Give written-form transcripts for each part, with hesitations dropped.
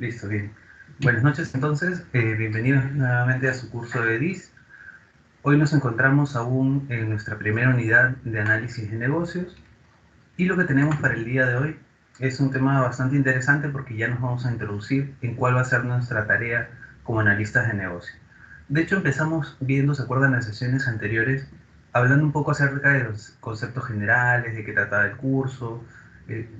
Listo, bien. Buenas noches entonces, bienvenidos nuevamente a su curso de DIS. Hoy nos encontramos aún en nuestra primera unidad de análisis de negocios y lo que tenemos para el día de hoy es un tema bastante interesante porque ya nos vamos a introducir en cuál va a ser nuestra tarea como analistas de negocio. De hecho, empezamos viendo, ¿se acuerdan, las sesiones anteriores? Hablando un poco acerca de los conceptos generales, de qué trataba el curso.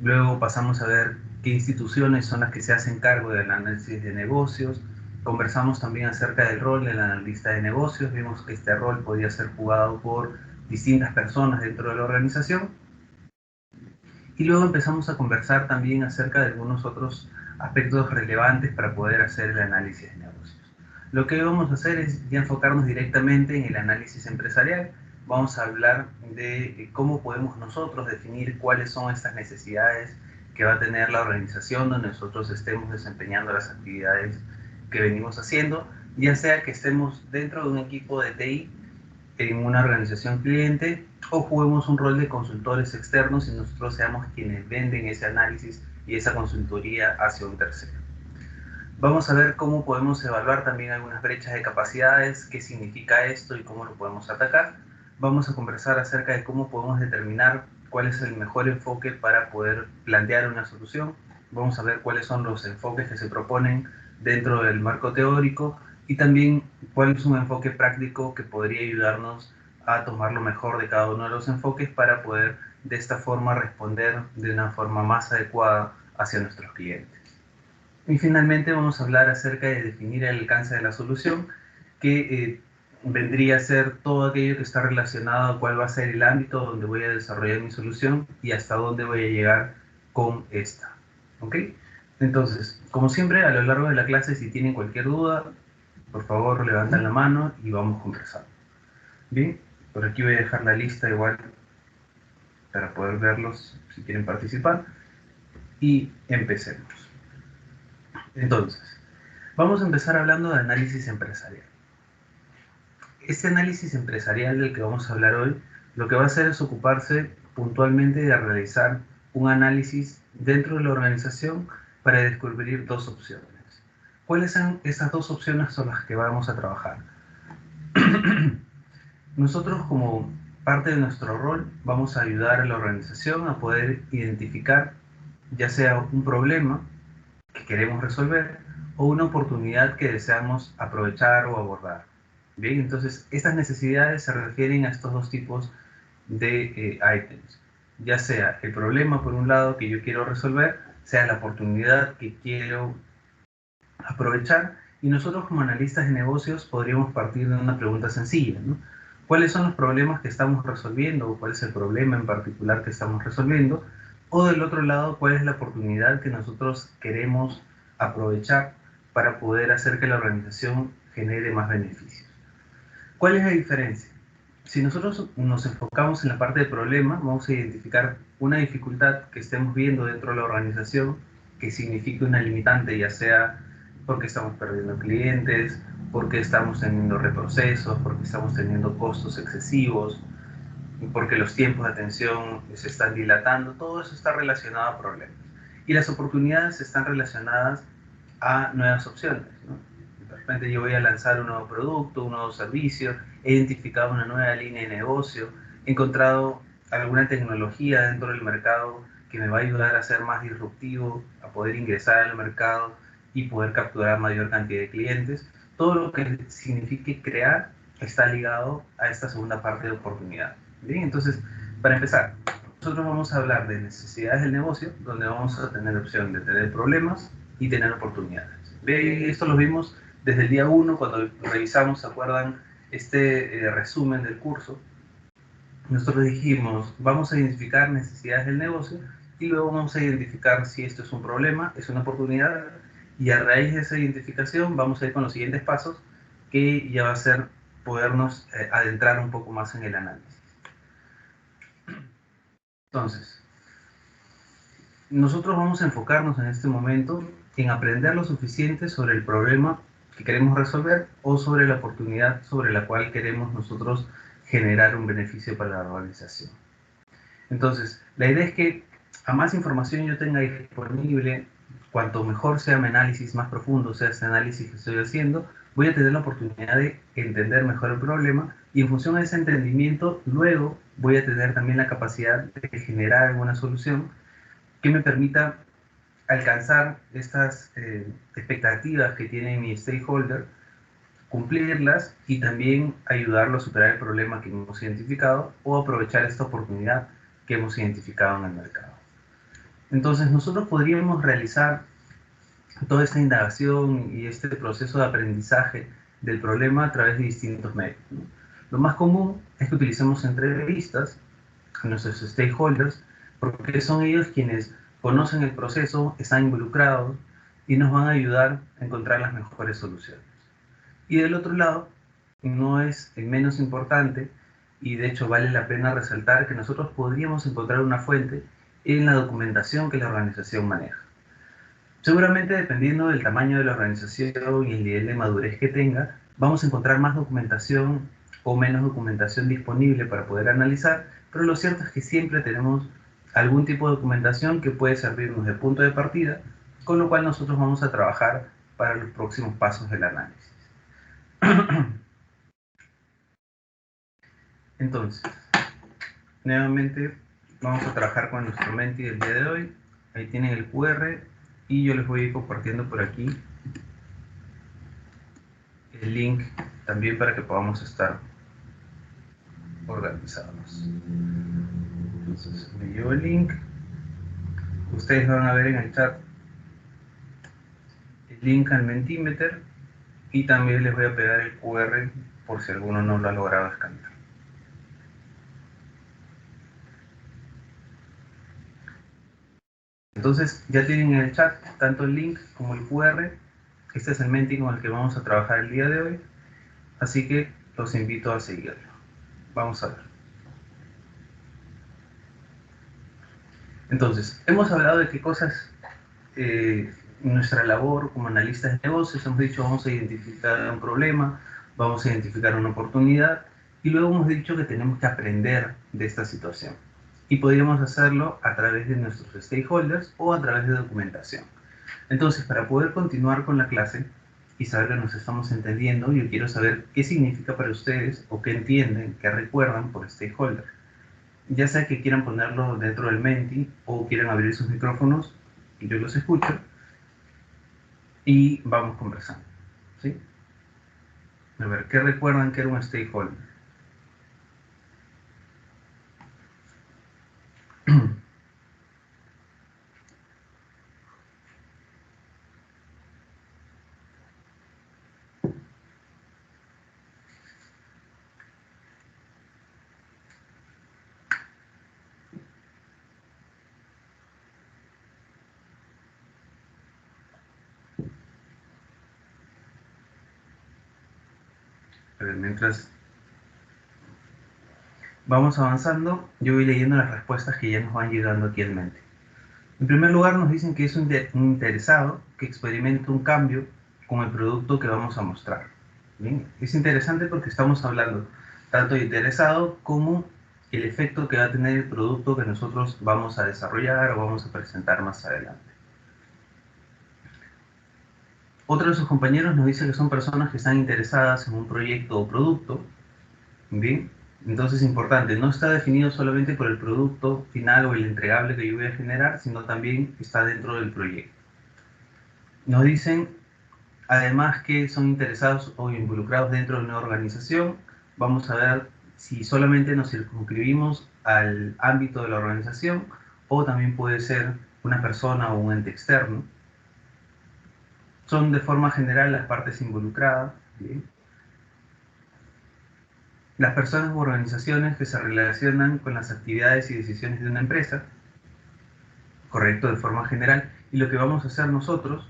Luego pasamos a ver qué instituciones son las que se hacen cargo del análisis de negocios. Conversamos también acerca del rol del analista de negocios. Vimos que este rol podía ser jugado por distintas personas dentro de la organización. Y luego empezamos a conversar también acerca de algunos otros aspectos relevantes para poder hacer el análisis de negocios. Lo que vamos a hacer es ya enfocarnos directamente en el análisis empresarial. Vamos a hablar de cómo podemos nosotros definir cuáles son estas necesidades que va a tener la organización donde nosotros estemos desempeñando las actividades que venimos haciendo, ya sea que estemos dentro de un equipo de TI en una organización cliente o juguemos un rol de consultores externos y nosotros seamos quienes venden ese análisis y esa consultoría hacia un tercero. Vamos a ver cómo podemos evaluar también algunas brechas de capacidades, qué significa esto y cómo lo podemos atacar. Vamos a conversar acerca de cómo podemos determinar cuál es el mejor enfoque para poder plantear una solución. Vamos a ver cuáles son los enfoques que se proponen dentro del marco teórico y también cuál es un enfoque práctico que podría ayudarnos a tomar lo mejor de cada uno de los enfoques para poder de esta forma responder de una forma más adecuada hacia nuestros clientes. Y finalmente vamos a hablar acerca de definir el alcance de la solución, que vendría a ser todo aquello que está relacionado a cuál va a ser el ámbito donde voy a desarrollar mi solución y hasta dónde voy a llegar con esta. ¿Ok? Entonces, como siempre, a lo largo de la clase, si tienen cualquier duda, por favor levanten la mano y vamos conversando. Bien, por aquí voy a dejar la lista igual para poder verlos si quieren participar y empecemos. Entonces, vamos a empezar hablando de análisis empresarial. Este análisis empresarial del que vamos a hablar hoy, lo que va a hacer es ocuparse puntualmente de realizar un análisis dentro de la organización para descubrir dos opciones. ¿Cuáles son esas dos opciones son las que vamos a trabajar? Nosotros, como parte de nuestro rol, vamos a ayudar a la organización a poder identificar ya sea un problema que queremos resolver o una oportunidad que deseamos aprovechar o abordar. Bien, entonces estas necesidades se refieren a estos dos tipos de ítems, ya sea el problema por un lado que yo quiero resolver, sea la oportunidad que quiero aprovechar, y nosotros como analistas de negocios podríamos partir de una pregunta sencilla, ¿no? ¿Cuáles son los problemas que estamos resolviendo o cuál es el problema en particular que estamos resolviendo? O del otro lado, ¿cuál es la oportunidad que nosotros queremos aprovechar para poder hacer que la organización genere más beneficios? ¿Cuál es la diferencia? Si nosotros nos enfocamos en la parte del problema, vamos a identificar una dificultad que estemos viendo dentro de la organización que signifique una limitante, ya sea porque estamos perdiendo clientes, porque estamos teniendo reprocesos, porque estamos teniendo costos excesivos, porque los tiempos de atención se están dilatando. Todo eso está relacionado a problemas. Y las oportunidades están relacionadas a nuevas opciones, ¿no? De repente yo voy a lanzar un nuevo producto, un nuevo servicio, he identificado una nueva línea de negocio, he encontrado alguna tecnología dentro del mercado que me va a ayudar a ser más disruptivo, a poder ingresar al mercado y poder capturar mayor cantidad de clientes. Todo lo que signifique crear está ligado a esta segunda parte de oportunidad. Bien, entonces, para empezar, nosotros vamos a hablar de necesidades del negocio, donde vamos a tener opción de tener problemas y tener oportunidades. Bien, esto lo vimos desde el día 1 cuando revisamos, ¿se acuerdan? Este resumen del curso. Nosotros dijimos, vamos a identificar necesidades del negocio y luego vamos a identificar si esto es un problema, es una oportunidad, y a raíz de esa identificación vamos a ir con los siguientes pasos, que ya va a ser podernos adentrar un poco más en el análisis. Entonces, nosotros vamos a enfocarnos en este momento en aprender lo suficiente sobre el problema que queremos resolver o sobre la oportunidad sobre la cual queremos nosotros generar un beneficio para la organización. Entonces, la idea es que a más información yo tenga disponible cuanto mejor sea mi análisis, más profundo sea ese análisis que estoy haciendo, voy a tener la oportunidad de entender mejor el problema y en función a ese entendimiento, luego voy a tener también la capacidad de generar alguna solución que me permita alcanzar estas expectativas que tiene mi stakeholder, cumplirlas y también ayudarlo a superar el problema que hemos identificado o aprovechar esta oportunidad que hemos identificado en el mercado. Entonces nosotros podríamos realizar toda esta indagación y este proceso de aprendizaje del problema a través de distintos medios, ¿no? Lo más común es que utilicemos entrevistas a nuestros stakeholders, porque son ellos quienes conocen el proceso, están involucrados y nos van a ayudar a encontrar las mejores soluciones. Y del otro lado, no es menos importante, y de hecho vale la pena resaltar que nosotros podríamos encontrar una fuente en la documentación que la organización maneja. Seguramente, dependiendo del tamaño de la organización y el nivel de madurez que tenga, vamos a encontrar más documentación o menos documentación disponible para poder analizar, pero lo cierto es que siempre tenemos algún tipo de documentación que puede servirnos de punto de partida, con lo cual nosotros vamos a trabajar para los próximos pasos del análisis. Entonces, nuevamente vamos a trabajar con nuestro Menti del día de hoy. Ahí tienen el QR y yo les voy a ir compartiendo por aquí el link también para que podamos estar organizados. Entonces me llevo el link. Ustedes van a ver en el chat el link al Mentimeter y también les voy a pegar el QR por si alguno no lo ha logrado escanear. Entonces ya tienen en el chat tanto el link como el QR. Este es el Menti con el que vamos a trabajar el día de hoy, así que los invito a seguirlo. Vamos a ver. Entonces, hemos hablado de qué cosas nuestra labor como analistas de negocios, hemos dicho vamos a identificar un problema, vamos a identificar una oportunidad y luego hemos dicho que tenemos que aprender de esta situación. Y podríamos hacerlo a través de nuestros stakeholders o a través de documentación. Entonces, para poder continuar con la clase y saber que nos estamos entendiendo, yo quiero saber qué significa para ustedes o qué entienden, qué recuerdan por stakeholder. Ya sea que quieran ponerlo dentro del Menti o quieran abrir sus micrófonos y yo los escucho y vamos conversando, ¿sí? A ver, ¿qué recuerdan que era un stakeholder? A ver, mientras vamos avanzando, yo voy leyendo las respuestas que ya nos van llegando aquí al Menti. En primer lugar, nos dicen que es un interesado que experimenta un cambio con el producto que vamos a mostrar. ¿Bien? Es interesante porque estamos hablando tanto de interesado como el efecto que va a tener el producto que nosotros vamos a desarrollar o vamos a presentar más adelante. Otro de sus compañeros nos dice que son personas que están interesadas en un proyecto o producto. Bien, entonces es importante, no está definido solamente por el producto final o el entregable que yo voy a generar, sino también está dentro del proyecto. Nos dicen además que son interesados o involucrados dentro de una organización. Vamos a ver si solamente nos circunscribimos al ámbito de la organización o también puede ser una persona o un ente externo. Son de forma general las partes involucradas. ¿Bien? Las personas u organizaciones que se relacionan con las actividades y decisiones de una empresa, correcto, de forma general, y lo que vamos a hacer nosotros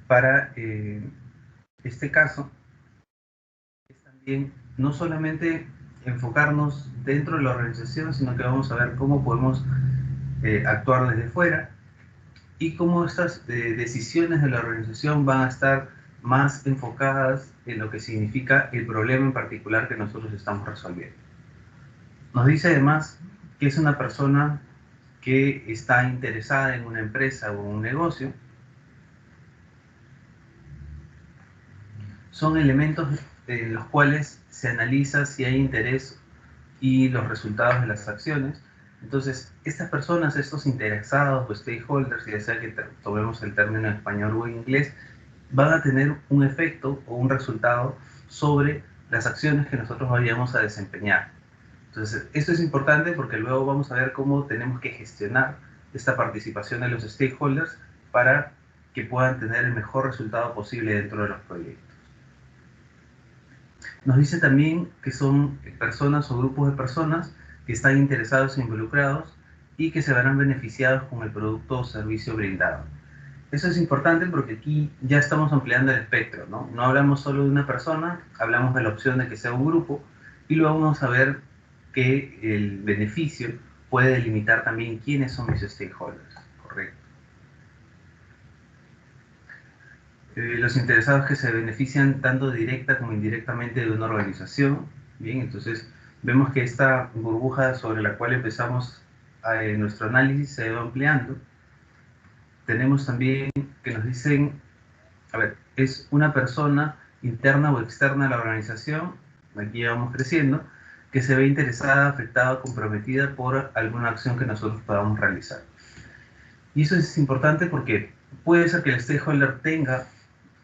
para este caso es también no solamente enfocarnos dentro de la organización, sino que vamos a ver cómo podemos actuar desde fuera y cómo estas decisiones de la organización van a estar más enfocadas en lo que significa el problema en particular que nosotros estamos resolviendo. Nos dice además que es una persona que está interesada en una empresa o un negocio son elementos en los cuales se analiza si hay interés y los resultados de las acciones. Entonces, estas personas, estos interesados o stakeholders, ya sea que tomemos el término en español o en inglés, van a tener un efecto o un resultado sobre las acciones que nosotros vayamos a desempeñar. Entonces, esto es importante porque luego vamos a ver cómo tenemos que gestionar esta participación de los stakeholders para que puedan tener el mejor resultado posible dentro de los proyectos. Nos dice también que son personas o grupos de personas que están interesados e involucrados y que se verán beneficiados con el producto o servicio brindado. Eso es importante porque aquí ya estamos ampliando el espectro, ¿no? No hablamos solo de una persona, hablamos de la opción de que sea un grupo y luego vamos a ver que el beneficio puede delimitar también quiénes son mis stakeholders, ¿correcto? Los interesados que se benefician tanto directa como indirectamente de una organización. Bien, entonces vemos que esta burbuja sobre la cual empezamos nuestro análisis se va ampliando. Tenemos también que nos dicen, a ver, es una persona interna o externa a la organización, aquí ya vamos creciendo, que se ve interesada, afectada, comprometida por alguna acción que nosotros podamos realizar. Y eso es importante porque puede ser que el stakeholder tenga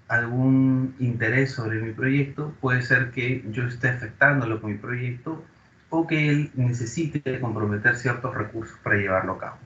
algún interés sobre mi proyecto, puede ser que yo esté afectándolo con mi proyecto o que él necesite comprometer ciertos recursos para llevarlo a cabo.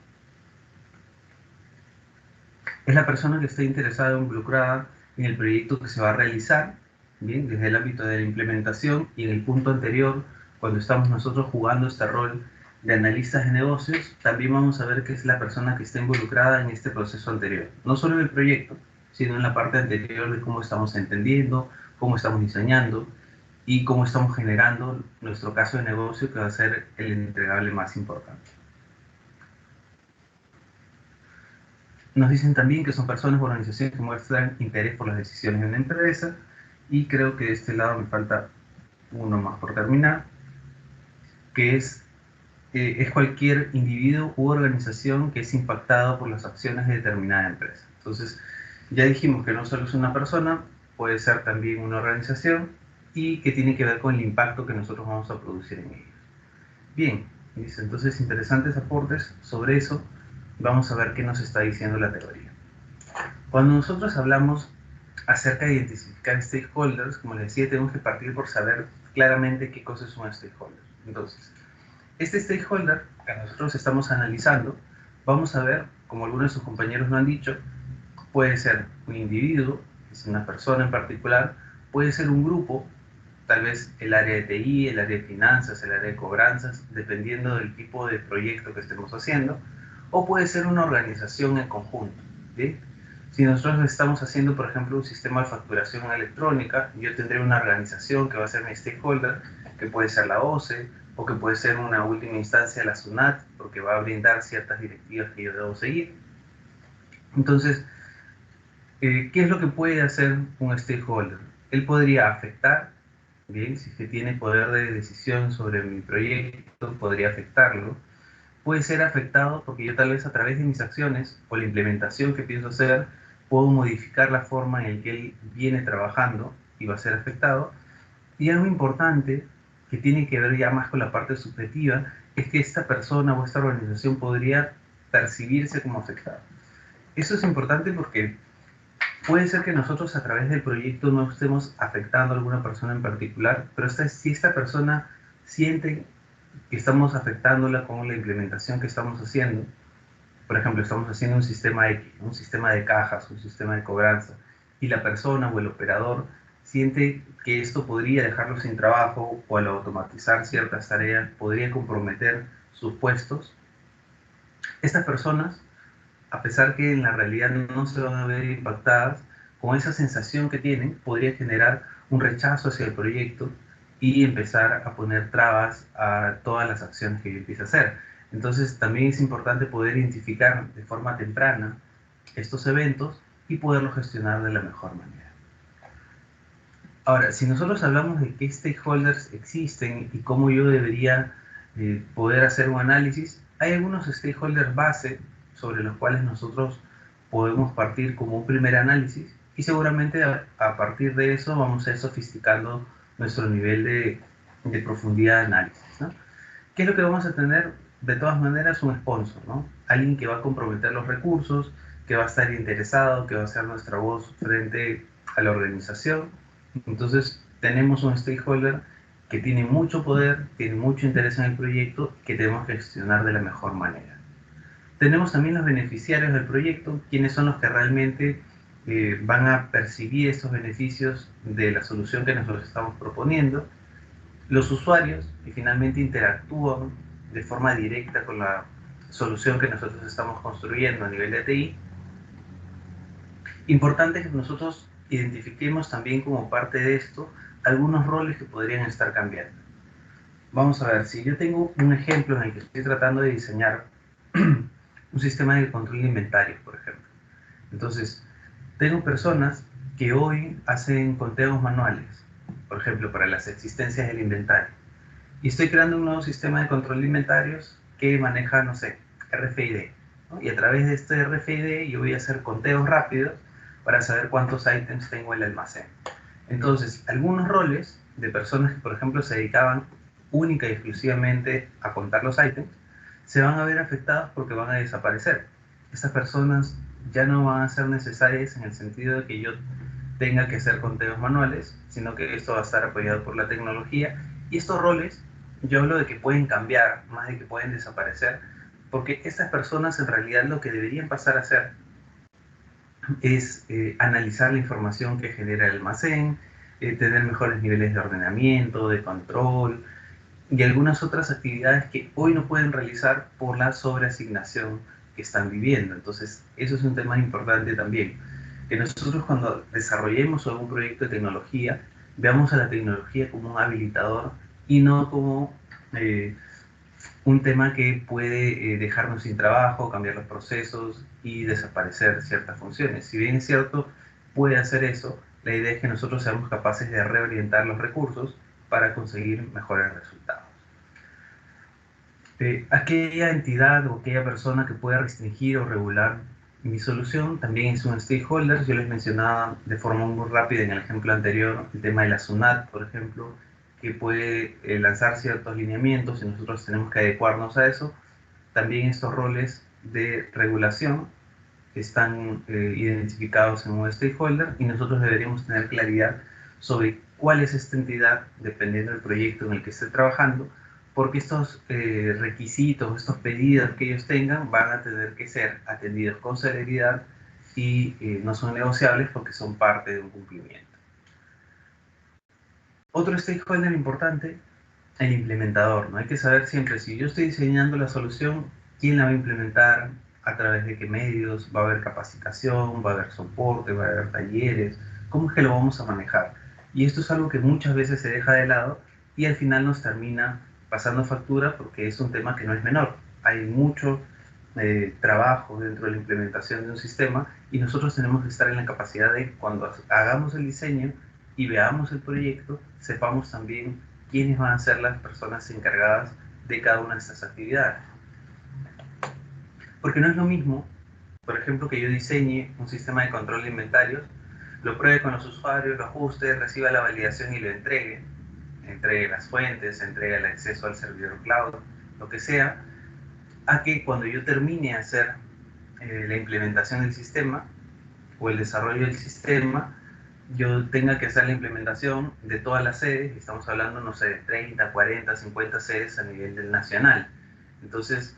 Es la persona que está interesada o involucrada en el proyecto que se va a realizar, bien, desde el ámbito de la implementación, y en el punto anterior, cuando estamos nosotros jugando este rol de analistas de negocios, también vamos a ver que es la persona que está involucrada en este proceso anterior, no solo en el proyecto, sino en la parte anterior de cómo estamos entendiendo, cómo estamos diseñando y cómo estamos generando nuestro caso de negocio, que va a ser el entregable más importante. Nos dicen también que son personas o organizaciones que muestran interés por las decisiones de una empresa, y creo que de este lado me falta uno más por terminar, que es cualquier individuo u organización que es impactado por las acciones de determinada empresa. Entonces, ya dijimos que no solo es una persona, puede ser también una organización, y que tiene que ver con el impacto que nosotros vamos a producir en ellos. Bien, dice, entonces interesantes aportes sobre eso. Vamos a ver qué nos está diciendo la teoría. Cuando nosotros hablamos acerca de identificar stakeholders, como les decía, tenemos que partir por saber claramente qué cosa es un stakeholder. Entonces, este stakeholder que nosotros estamos analizando, vamos a ver, como algunos de sus compañeros nos han dicho, puede ser un individuo, es una persona en particular, puede ser un grupo, tal vez el área de TI, el área de finanzas, el área de cobranzas, dependiendo del tipo de proyecto que estemos haciendo, o puede ser una organización en conjunto, ¿sí? Si nosotros estamos haciendo, por ejemplo, un sistema de facturación electrónica, yo tendré una organización que va a ser mi stakeholder, que puede ser la OCE, o que puede ser una última instancia la SUNAT, porque va a brindar ciertas directivas que yo debo seguir. Entonces, ¿qué es lo que puede hacer un stakeholder? Él podría afectar, bien, si es que tiene poder de decisión sobre mi proyecto, podría afectarlo. Puede ser afectado porque yo tal vez a través de mis acciones o la implementación que pienso hacer, puedo modificar la forma en la que él viene trabajando y va a ser afectado. Y algo importante que tiene que ver ya más con la parte subjetiva es que esta persona o esta organización podría percibirse como afectada. Eso es importante porque puede ser que nosotros a través del proyecto no estemos afectando a alguna persona en particular, pero si esta persona siente que estamos afectándola con la implementación que estamos haciendo, por ejemplo, estamos haciendo un sistema X, un sistema de cajas, un sistema de cobranza, y la persona o el operador siente que esto podría dejarlo sin trabajo, o al automatizar ciertas tareas podría comprometer sus puestos, estas personas, a pesar que en la realidad no se van a ver impactadas, con esa sensación que tienen, podría generar un rechazo hacia el proyecto y empezar a poner trabas a todas las acciones que yo empiece a hacer. Entonces también es importante poder identificar de forma temprana estos eventos y poderlos gestionar de la mejor manera. Ahora, si nosotros hablamos de qué stakeholders existen y cómo yo debería poder hacer un análisis, hay algunos stakeholders base sobre los cuales nosotros podemos partir como un primer análisis, y seguramente a partir de eso vamos a ir sofisticando nuestro nivel de profundidad de análisis, ¿no? ¿Qué es lo que vamos a tener? De todas maneras, un sponsor, ¿no? Alguien que va a comprometer los recursos, que va a estar interesado, que va a ser nuestra voz frente a la organización. Entonces, tenemos un stakeholder que tiene mucho poder, tiene mucho interés en el proyecto, que tenemos que gestionar de la mejor manera. Tenemos también los beneficiarios del proyecto, quienes son los que realmente van a percibir estos beneficios de la solución que nosotros estamos proponiendo. Los usuarios, que finalmente interactúan de forma directa con la solución que nosotros estamos construyendo a nivel de TI. Importante que nosotros identifiquemos también como parte de esto algunos roles que podrían estar cambiando. Vamos a ver, si yo tengo un ejemplo en el que estoy tratando de diseñar un sistema de control de inventarios, por ejemplo. Entonces, tengo personas que hoy hacen conteos manuales, por ejemplo, para las existencias del inventario. Y estoy creando un nuevo sistema de control de inventarios que maneja, no sé, RFID, ¿no? Y a través de este RFID yo voy a hacer conteos rápidos para saber cuántos ítems tengo en el almacén. Entonces, algunos roles de personas que, por ejemplo, se dedicaban única y exclusivamente a contar los ítems, se van a ver afectados porque van a desaparecer. Estas personas ya no van a ser necesarias en el sentido de que yo tenga que hacer conteos manuales, sino que esto va a estar apoyado por la tecnología. Y estos roles, yo hablo de que pueden cambiar, más de que pueden desaparecer, porque estas personas en realidad lo que deberían pasar a hacer es analizar la información que genera el almacén, tener mejores niveles de ordenamiento, de control y algunas otras actividades que hoy no pueden realizar por la sobreasignación que están viviendo. Entonces, eso es un tema importante también, que nosotros cuando desarrollemos algún proyecto de tecnología, veamos a la tecnología como un habilitador y no como un tema que puede dejarnos sin trabajo, cambiar los procesos y desaparecer ciertas funciones. Si bien es cierto, puede hacer eso, la idea es que nosotros seamos capaces de reorientar los recursos para conseguir mejores resultados. Aquella entidad o aquella persona que pueda restringir o regular mi solución también es un stakeholder. Yo les mencionaba de forma muy rápida en el ejemplo anterior el tema de la SUNAT, por ejemplo, que puede lanzar ciertos lineamientos y nosotros tenemos que adecuarnos a eso. También estos roles de regulación están identificados en un stakeholder y nosotros deberíamos tener claridad sobre cuál es esta entidad dependiendo del proyecto en el que esté trabajando, porque estos requisitos, estos pedidos que ellos tengan van a tener que ser atendidos con celeridad y no son negociables porque son parte de un cumplimiento. Otro stakeholder importante, el implementador, ¿no? Hay que saber siempre, si yo estoy diseñando la solución, ¿quién la va a implementar? ¿A través de qué medios? ¿Va a haber capacitación? ¿Va a haber soporte? ¿Va a haber talleres? ¿Cómo es que lo vamos a manejar? Y esto es algo que muchas veces se deja de lado y al final nos termina pasando factura porque es un tema que no es menor. Hay mucho trabajo dentro de la implementación de un sistema y nosotros tenemos que estar en la capacidad de, cuando hagamos el diseño y veamos el proyecto, sepamos también quiénes van a ser las personas encargadas de cada una de estas actividades. Porque no es lo mismo, por ejemplo, que yo diseñe un sistema de control de inventarios, lo pruebe con los usuarios, lo ajuste, reciba la validación y lo entregue las fuentes, entregue el acceso al servidor cloud, lo que sea, a que cuando yo termine de hacer la implementación del sistema o el desarrollo del sistema, yo tenga que hacer la implementación de todas las sedes, estamos hablando, no sé, de 30, 40, 50 sedes a nivel del nacional. Entonces,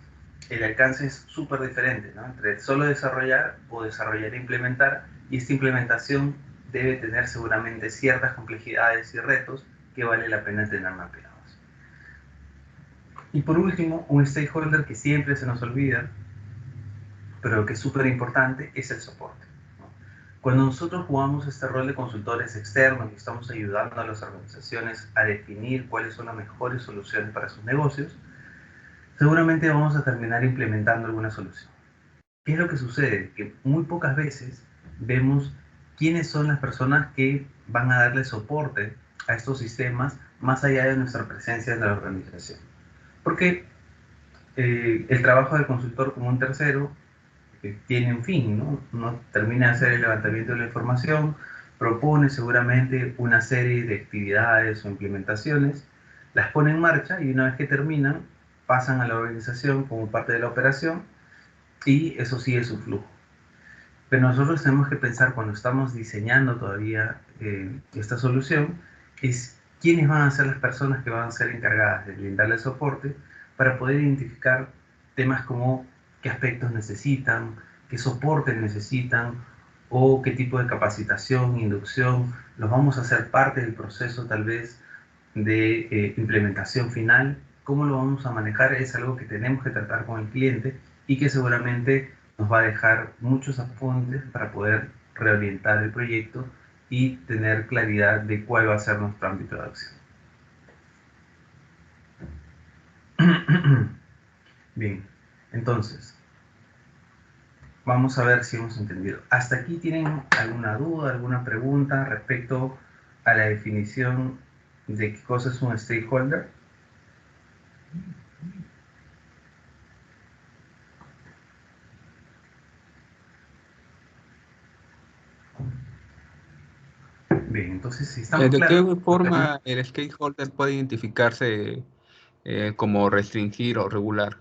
el alcance es súper diferente, ¿no? Entre solo desarrollar o desarrollar e implementar, y esta implementación debe tener seguramente ciertas complejidades y retos que vale la pena tener mapeados. Y por último, un stakeholder que siempre se nos olvida, pero que es súper importante, es el soporte. Cuando nosotros jugamos este rol de consultores externos y estamos ayudando a las organizaciones a definir cuáles son las mejores soluciones para sus negocios, seguramente vamos a terminar implementando alguna solución. ¿Qué es lo que sucede? Que muy pocas veces vemos quiénes son las personas que van a darle soporte a estos sistemas más allá de nuestra presencia en la organización. Porque el trabajo del consultor como un tercero tiene un fin, ¿no? Uno termina de hacer el levantamiento de la información, propone seguramente una serie de actividades o implementaciones, las pone en marcha y una vez que terminan, pasan a la organización como parte de la operación y eso sigue su flujo. Pero nosotros tenemos que pensar cuando estamos diseñando todavía esta solución, es quiénes van a ser las personas que van a ser encargadas de brindarle soporte para poder identificar temas como qué aspectos necesitan, qué soporte necesitan o qué tipo de capacitación, inducción, los vamos a hacer parte del proceso tal vez de implementación final. Cómo lo vamos a manejar es algo que tenemos que tratar con el cliente y que seguramente nos va a dejar muchos apuntes para poder reorientar el proyecto y tener claridad de cuál va a ser nuestro ámbito de acción. Bien, entonces, vamos a ver si hemos entendido. ¿Hasta aquí tienen alguna duda, alguna pregunta respecto a la definición de qué cosa es un stakeholder? Bien, entonces si estamos ¿De qué claros, lo que forma el stakeholder puede identificarse como restringir o regular?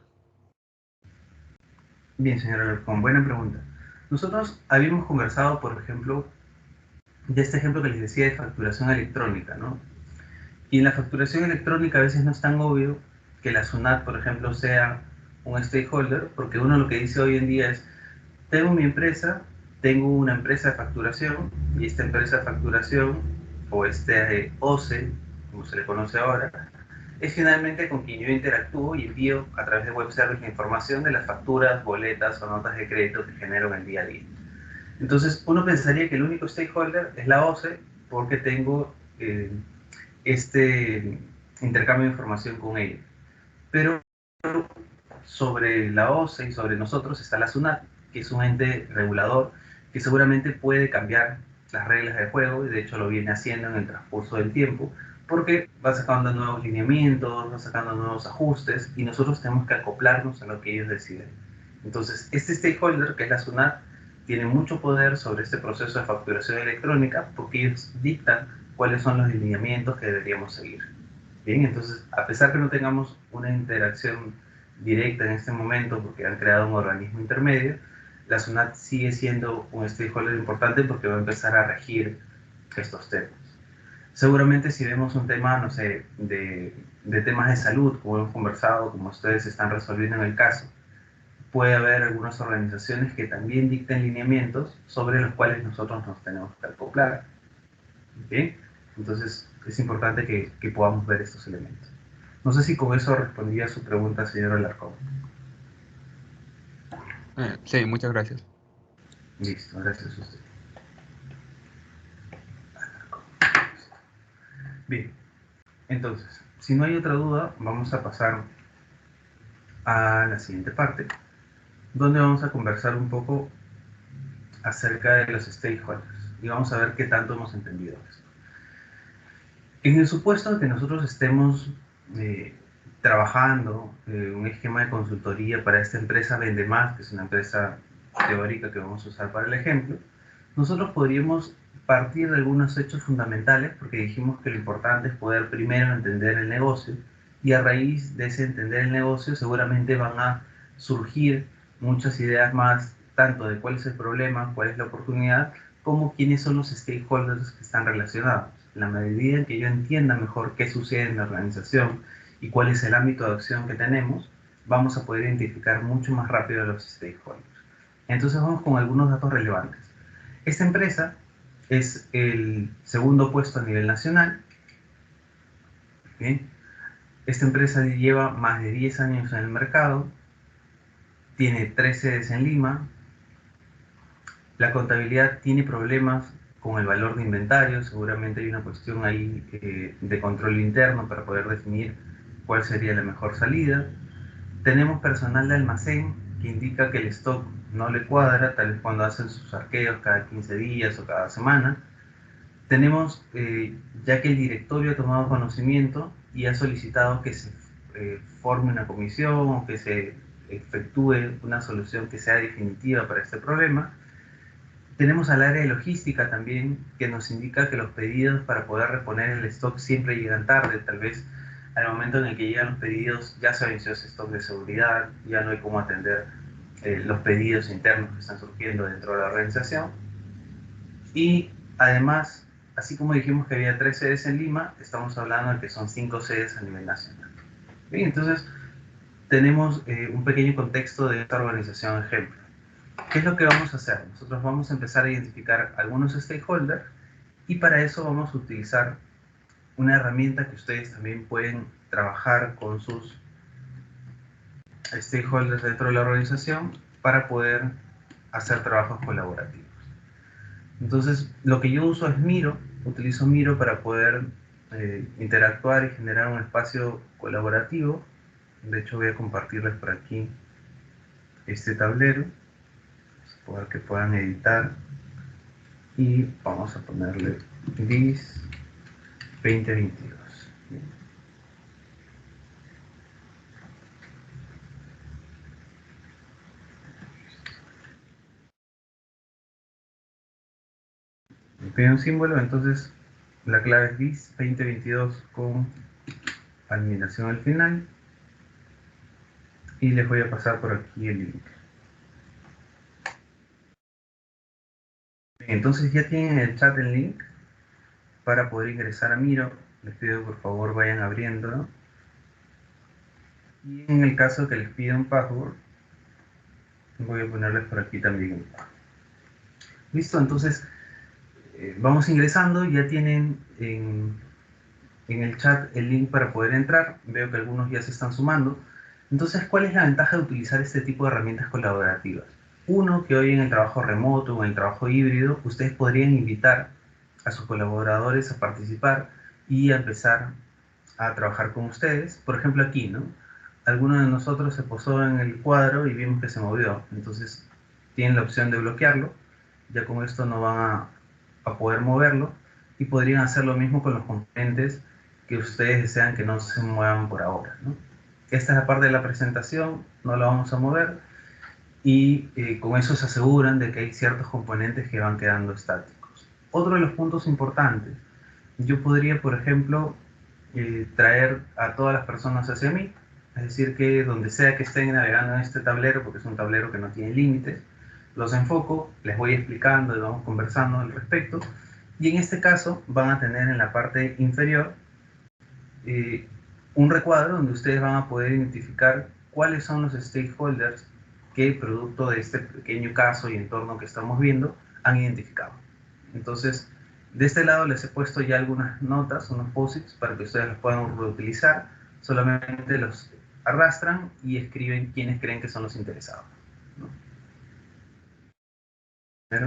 bien, señora Alarcón, buena pregunta. Nosotros habíamos conversado, por ejemplo, de este ejemplo que les decía de facturación electrónica, ¿no? Y en la facturación electrónica a veces no es tan obvio que la SUNAT, por ejemplo, sea un stakeholder, porque uno lo que dice hoy en día es, tengo una empresa de facturación, y esta empresa de facturación, o este OCE, como se le conoce ahora, es finalmente con quien yo interactúo y envío a través de web service la información de las facturas, boletas o notas de crédito que genero en el día a día. Entonces, uno pensaría que el único stakeholder es la OCE porque tengo este intercambio de información con ella. Pero sobre la OCE y sobre nosotros está la SUNAT, que es un ente regulador que seguramente puede cambiar las reglas del juego, y de hecho lo viene haciendo en el transcurso del tiempo, porque va sacando nuevos lineamientos, va sacando nuevos ajustes, y nosotros tenemos que acoplarnos a lo que ellos deciden. Entonces, este stakeholder, que es la SUNAT, tiene mucho poder sobre este proceso de facturación electrónica, porque ellos dictan cuáles son los lineamientos que deberíamos seguir. Bien, entonces, a pesar que no tengamos una interacción directa en este momento porque han creado un organismo intermedio, la SUNAT sigue siendo un stakeholder importante porque va a empezar a regir estos temas. Seguramente si vemos un tema, no sé, de temas de salud, como hemos conversado, como ustedes están resolviendo en el caso, puede haber algunas organizaciones que también dicten lineamientos sobre los cuales nosotros nos tenemos que acoplar. ¿Bien? Entonces es importante que podamos ver estos elementos. No sé si con eso respondí a su pregunta, señor Alarcón. Sí, muchas gracias. Listo, gracias a usted. Bien, entonces, si no hay otra duda, vamos a pasar a la siguiente parte, donde vamos a conversar un poco acerca de los stakeholders y vamos a ver qué tanto hemos entendido esto. En el supuesto de que nosotros estemos eh, trabajando un esquema de consultoría para esta empresa Vendemás, que es una empresa teórica que vamos a usar para el ejemplo, nosotros podríamos partir de algunos hechos fundamentales, porque dijimos que lo importante es poder primero entender el negocio, y a raíz de ese entender el negocio seguramente van a surgir muchas ideas más, tanto de cuál es el problema, cuál es la oportunidad, como quiénes son los stakeholders que están relacionados. En la medida en que yo entienda mejor qué sucede en la organización y cuál es el ámbito de acción que tenemos, vamos a poder identificar mucho más rápido a los stakeholders. Entonces vamos con algunos datos relevantes. Esta empresa es el segundo puesto a nivel nacional. ¿Bien? Esta empresa lleva más de 10 años en el mercado, tiene 3 sedes en Lima. La contabilidad tiene problemas con el valor de inventario, seguramente hay una cuestión ahí de control interno para poder definir cuál sería la mejor salida. Tenemos personal de almacén que indica que el stock no le cuadra, tal vez cuando hacen sus arqueos cada 15 días o cada semana. Tenemos, ya que el directorio ha tomado conocimiento y ha solicitado que se forme una comisión o que se efectúe una solución que sea definitiva para este problema. Tenemos al área de logística también, que nos indica que los pedidos para poder reponer el stock siempre llegan tarde. Tal vez al momento en el que llegan los pedidos ya se venció ese stock de seguridad, ya no hay cómo atender los pedidos internos que están surgiendo dentro de la organización. Y además, así como dijimos que había 3 sedes en Lima, estamos hablando de que son 5 sedes a nivel nacional. Bien, entonces tenemos un pequeño contexto de esta organización ejemplo. ¿Qué es lo que vamos a hacer? Nosotros vamos a empezar a identificar algunos stakeholders y para eso vamos a utilizar una herramienta que ustedes también pueden trabajar con sus stakeholders dentro de la organización para poder hacer trabajos colaborativos. Entonces, lo que yo uso es Miro, utilizo Miro para poder interactuar y generar un espacio colaborativo. De hecho, voy a compartirles por aquí este tablero para que puedan editar y vamos a ponerle DIS 2022. Me pide un símbolo, entonces la clave es DIS 2022 con animación al final y les voy a pasar por aquí el link. Entonces ya tienen en el chat el link para poder ingresar a Miro. Les pido por favor vayan abriéndolo. Y en el caso que les pida un password, voy a ponerles por aquí también un password. Listo, entonces vamos ingresando. Ya tienen en el chat el link para poder entrar. Veo que algunos ya se están sumando. Entonces, ¿cuál es la ventaja de utilizar este tipo de herramientas colaborativas? Uno, que hoy en el trabajo remoto o en el trabajo híbrido, ustedes podrían invitar a sus colaboradores a participar y a empezar a trabajar con ustedes. Por ejemplo, aquí, ¿no? Alguno de nosotros se posó en el cuadro y vimos que se movió. Entonces, tienen la opción de bloquearlo. Ya con esto no van a poder moverlo. Y podrían hacer lo mismo con los componentes que ustedes desean que no se muevan por ahora, ¿no? Esta es la parte de la presentación, no la vamos a mover. Y con eso se aseguran de que hay ciertos componentes que van quedando estáticos. Otro de los puntos importantes, yo podría, por ejemplo, traer a todas las personas hacia mí, es decir, que donde sea que estén navegando en este tablero, porque es un tablero que no tiene límites, los enfoco, les voy explicando y vamos conversando al respecto, y en este caso van a tener en la parte inferior eh, un recuadro donde ustedes van a poder identificar cuáles son los stakeholders que, producto de este pequeño caso y entorno que estamos viendo, han identificado. Entonces, de este lado les he puesto ya algunas notas, unos posits, para que ustedes los puedan reutilizar. Solamente los arrastran y escriben quiénes creen que son los interesados, ¿no?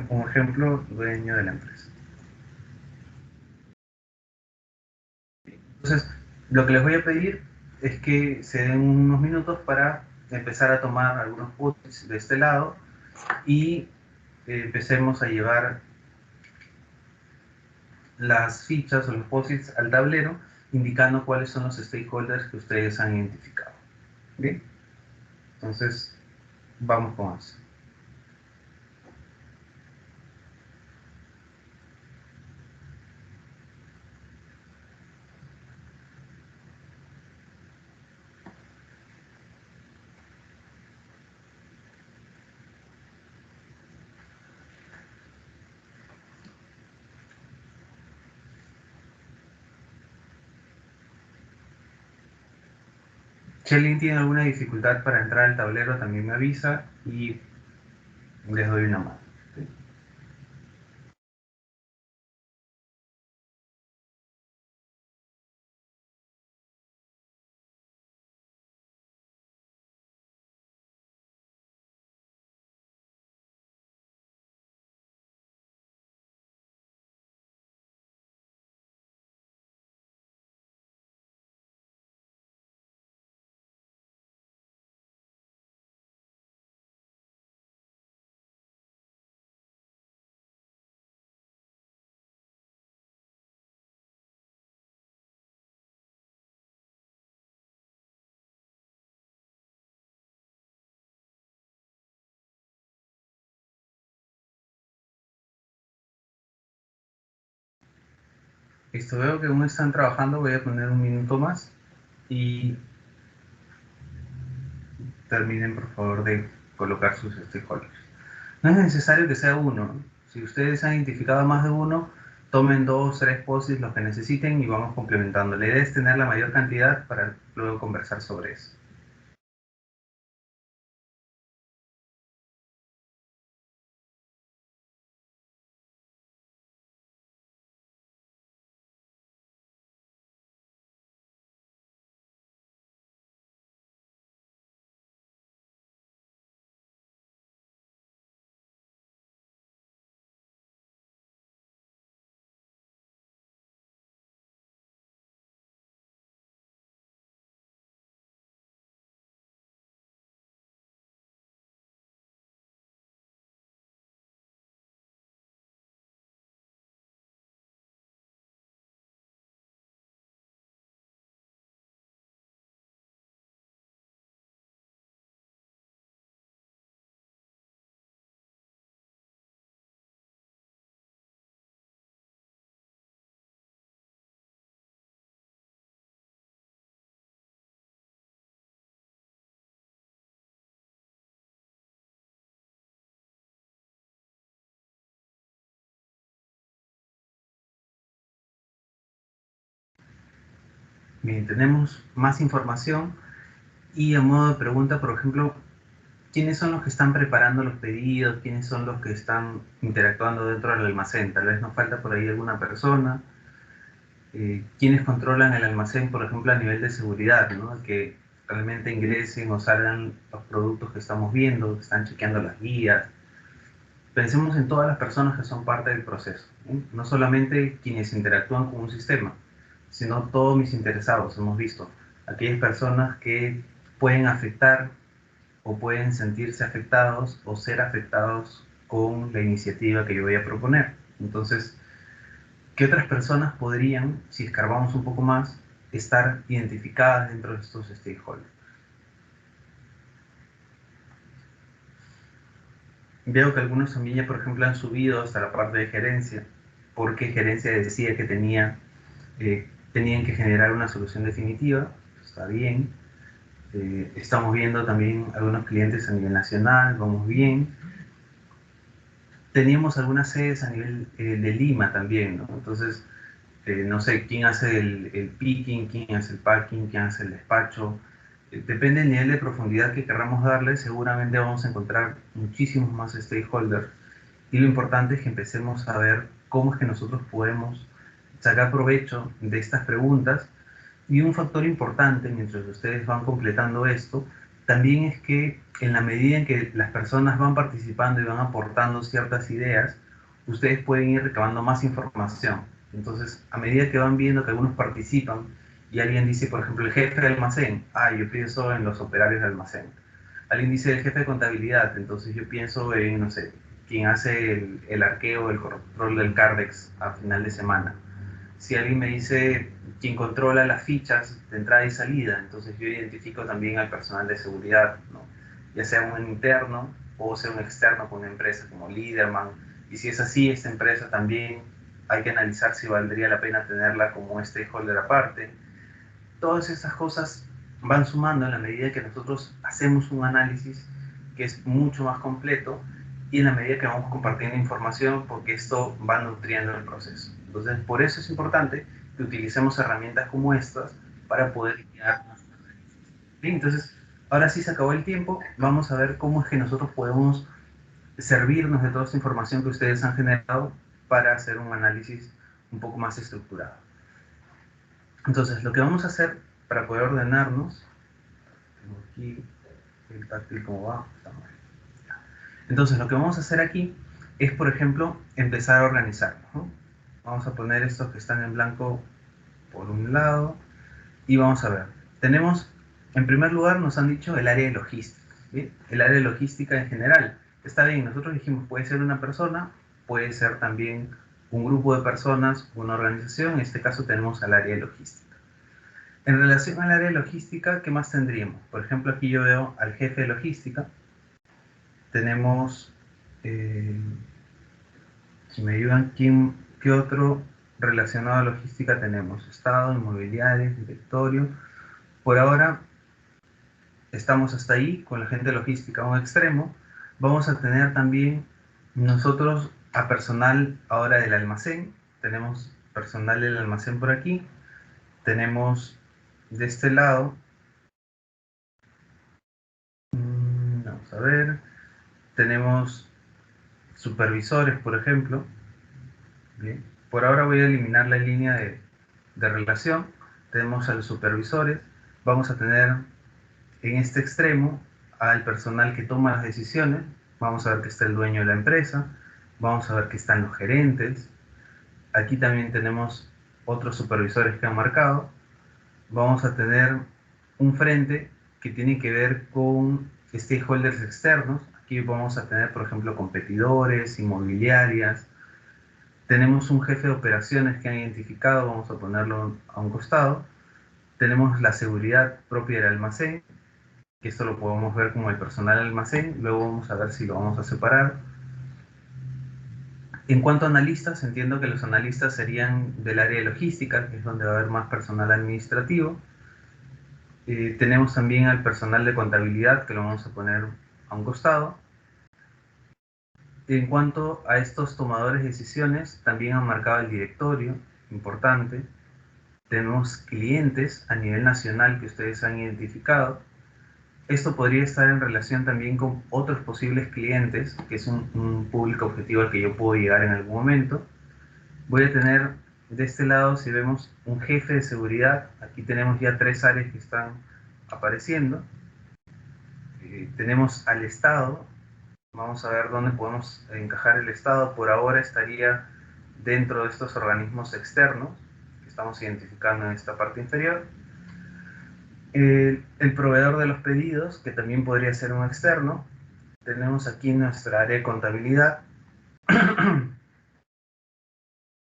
Como ejemplo, dueño de la empresa. Entonces, lo que les voy a pedir es que se den unos minutos para empezar a tomar algunos posits de este lado y empecemos a llevar las fichas o los posits al tablero, indicando cuáles son los stakeholders que ustedes han identificado. Bien, entonces vamos con eso. Si alguien tiene alguna dificultad para entrar al tablero, también me avisa y les doy una mano. Listo, veo que aún están trabajando, voy a poner un minuto más y terminen por favor de colocar sus stakeholders. No es necesario que sea uno. Si ustedes han identificado más de uno, tomen 2, 3 posts los que necesiten y vamos complementando. La idea es tener la mayor cantidad para luego conversar sobre eso. Bien, tenemos más información y a modo de pregunta, por ejemplo, ¿quiénes son los que están preparando los pedidos? ¿Quiénes son los que están interactuando dentro del almacén? Tal vez nos falta por ahí alguna persona. ¿Quiénes controlan el almacén, por ejemplo, a nivel de seguridad, ¿no? Que realmente ingresen o salgan los productos que estamos viendo, que están chequeando las guías. Pensemos en todas las personas que son parte del proceso, ¿no? No solamente quienes interactúan con un sistema, sino todos mis interesados. Hemos visto aquellas personas que pueden afectar o pueden sentirse afectados o ser afectados con la iniciativa que yo voy a proponer. Entonces, ¿qué otras personas podrían, si escarbamos un poco más, estar identificadas dentro de estos stakeholders? Veo que algunos también ya, por ejemplo, han subido hasta la parte de gerencia, porque gerencia decía que tenían que generar una solución definitiva. Está bien. Estamos viendo también algunos clientes a nivel nacional, vamos bien. Teníamos algunas sedes a nivel de Lima también, ¿no? Entonces, no sé quién hace el picking, quién hace el packing, quién hace el despacho. Depende del nivel de profundidad que queramos darle, seguramente vamos a encontrar muchísimos más stakeholders. Y lo importante es que empecemos a ver cómo es que nosotros podemos sacar provecho de estas preguntas. Y un factor importante, mientras ustedes van completando esto, también es que en la medida en que las personas van participando y van aportando ciertas ideas, ustedes pueden ir recabando más información. Entonces, a medida que van viendo que algunos participan y alguien dice, por ejemplo, el jefe de almacén, yo pienso en los operarios de almacén. Alguien dice el jefe de contabilidad, entonces yo pienso en, no sé, quien hace el arqueo, el control del Cardex a final de semana. Si alguien me dice quien controla las fichas de entrada y salida, entonces yo identifico también al personal de seguridad, ¿no? Ya sea un interno o sea un externo con una empresa como Liderman. Y si es así, esta empresa también hay que analizar si valdría la pena tenerla como stakeholder aparte. Todas estas cosas van sumando en la medida que nosotros hacemos un análisis que es mucho más completo y en la medida que vamos compartiendo información, porque esto va nutriendo el proceso. Entonces, por eso es importante que utilicemos herramientas como estas para poder guiar. Bien, entonces, ahora sí se acabó el tiempo, vamos a ver cómo es que nosotros podemos servirnos de toda esta información que ustedes han generado para hacer un análisis un poco más estructurado. Entonces, lo que vamos a hacer para poder ordenarnos, tengo aquí el táctil cómo va, estamos. Entonces, lo que vamos a hacer aquí es, por ejemplo, empezar a organizarnos, ¿no? Vamos a poner estos que están en blanco por un lado y vamos a ver. Tenemos, en primer lugar, nos han dicho el área de logística, ¿sí? El área de logística en general. Está bien, nosotros dijimos, puede ser una persona, puede ser también un grupo de personas, una organización. En este caso tenemos al área de logística. En relación al área de logística, ¿qué más tendríamos? Por ejemplo, aquí yo veo al jefe de logística. Tenemos, si me ayudan, ¿qué otro relacionado a logística tenemos estado, inmobiliario, directorio. Por ahora estamos hasta ahí con la gente de logística a un extremo. Vamos a tener también nosotros a personal ahora del almacén. Tenemos personal del almacén por aquí. Tenemos de este lado, vamos a ver, tenemos supervisores, por ejemplo. Bien. Por ahora voy a eliminar la línea de relación. Tenemos a los supervisores. Vamos a tener en este extremo al personal que toma las decisiones. Vamos a ver que está el dueño de la empresa. Vamos a ver que están los gerentes. Aquí también tenemos otros supervisores que han marcado. Vamos a tener un frente que tiene que ver con stakeholders externos. Aquí vamos a tener, por ejemplo, competidores, inmobiliarias. Tenemos un jefe de operaciones que han identificado, vamos a ponerlo a un costado. Tenemos la seguridad propia del almacén, que esto lo podemos ver como el personal del almacén. Luego vamos a ver si lo vamos a separar. En cuanto a analistas, entiendo que los analistas serían del área de logística, que es donde va a haber más personal administrativo. Tenemos también al personal de contabilidad, que lo vamos a poner a un costado. En cuanto a estos tomadores de decisiones, también han marcado el directorio, importante. Tenemos clientes a nivel nacional que ustedes han identificado. Esto podría estar en relación también con otros posibles clientes, que es un público objetivo al que yo puedo llegar en algún momento. Voy a tener de este lado, si vemos un jefe de seguridad, aquí tenemos ya 3 áreas que están apareciendo. Tenemos al Estado. Vamos a ver dónde podemos encajar el Estado. Por ahora estaría dentro de estos organismos externos que estamos identificando en esta parte inferior. El proveedor de los pedidos, que también podría ser un externo. Tenemos aquí nuestra área de contabilidad.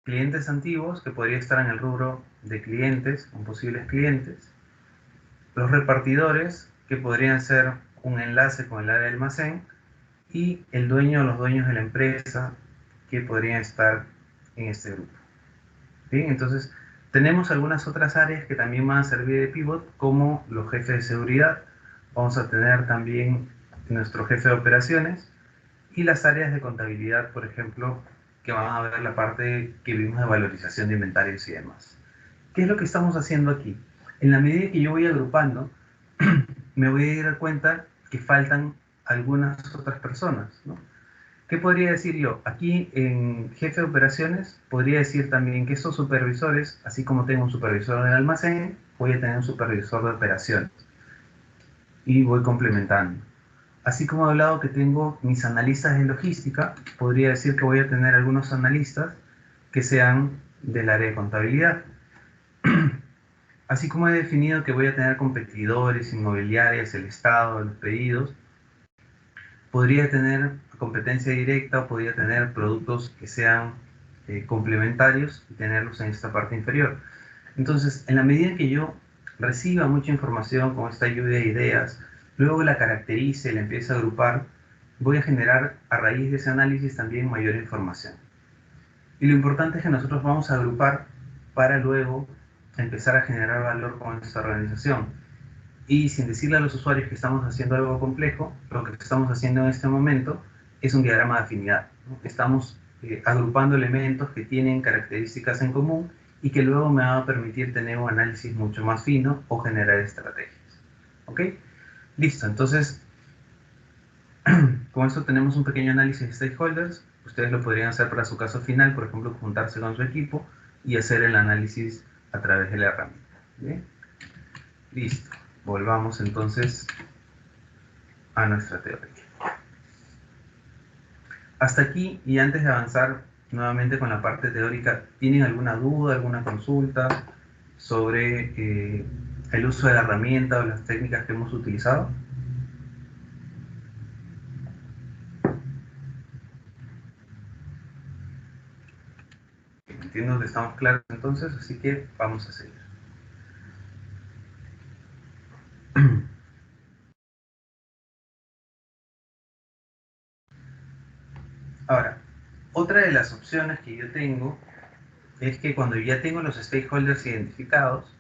Clientes antiguos, que podría estar en el rubro de clientes, con posibles clientes. Los repartidores, que podrían ser un enlace con el área de almacén. Y el dueño o los dueños de la empresa, que podrían estar en este grupo. Bien, entonces tenemos algunas otras áreas que también van a servir de pivot, como los jefes de seguridad. Vamos a tener también nuestro jefe de operaciones y las áreas de contabilidad, por ejemplo, que van a ver la parte que vimos de valorización de inventarios y demás. ¿Qué es lo que estamos haciendo aquí? En la medida que yo voy agrupando, me voy a dar cuenta que faltan algunas otras personas, ¿no? ¿Qué podría decir yo? Aquí en jefe de operaciones podría decir también que estos supervisores, así como tengo un supervisor en el almacén, voy a tener un supervisor de operaciones y voy complementando. Así como he hablado que tengo mis analistas de logística, podría decir que voy a tener algunos analistas que sean del área de contabilidad. Así como he definido que voy a tener competidores, inmobiliarias, el estado, los pedidos, podría tener competencia directa o podría tener productos que sean complementarios y tenerlos en esta parte inferior. Entonces, en la medida en que yo reciba mucha información con esta lluvia de ideas, luego la caracterice, la empiece a agrupar, voy a generar a raíz de ese análisis también mayor información. Y lo importante es que nosotros vamos a agrupar para luego empezar a generar valor con esta organización. Y sin decirle a los usuarios que estamos haciendo algo complejo, lo que estamos haciendo en este momento es un diagrama de afinidad, ¿no? Estamos agrupando elementos que tienen características en común y que luego me van a permitir tener un análisis mucho más fino o generar estrategias. ¿Ok? Listo, entonces con esto tenemos un pequeño análisis de stakeholders. Ustedes lo podrían hacer para su caso final, por ejemplo, juntarse con su equipo y hacer el análisis a través de la herramienta. ¿Bien? Listo. Volvamos entonces a nuestra teoría. Hasta aquí, y antes de avanzar nuevamente con la parte teórica, ¿tienen alguna duda, alguna consulta sobre el uso de la herramienta o las técnicas que hemos utilizado? Entiendo que estamos claros entonces, así que vamos a seguir. Ahora, otra de las opciones que yo tengo es que cuando ya tengo los stakeholders identificados,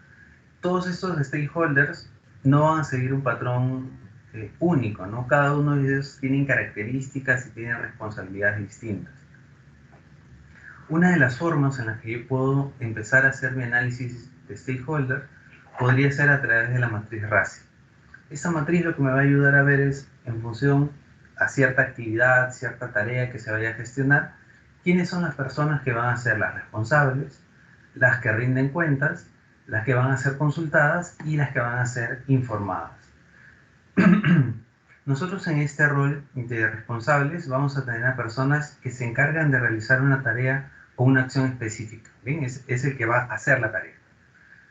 todos estos stakeholders no van a seguir un patrón único, ¿no? Cada uno de ellos tiene características y tiene responsabilidades distintas. Una de las formas en las que yo puedo empezar a hacer mi análisis de stakeholder podría ser a través de la matriz RACI. Esta matriz lo que me va a ayudar a ver es, en función a cierta actividad, cierta tarea que se vaya a gestionar, quiénes son las personas que van a ser las responsables, las que rinden cuentas, las que van a ser consultadas y las que van a ser informadas. Nosotros en este rol de responsables vamos a tener a personas que se encargan de realizar una tarea o una acción específica, ¿bien? Es el que va a hacer la tarea.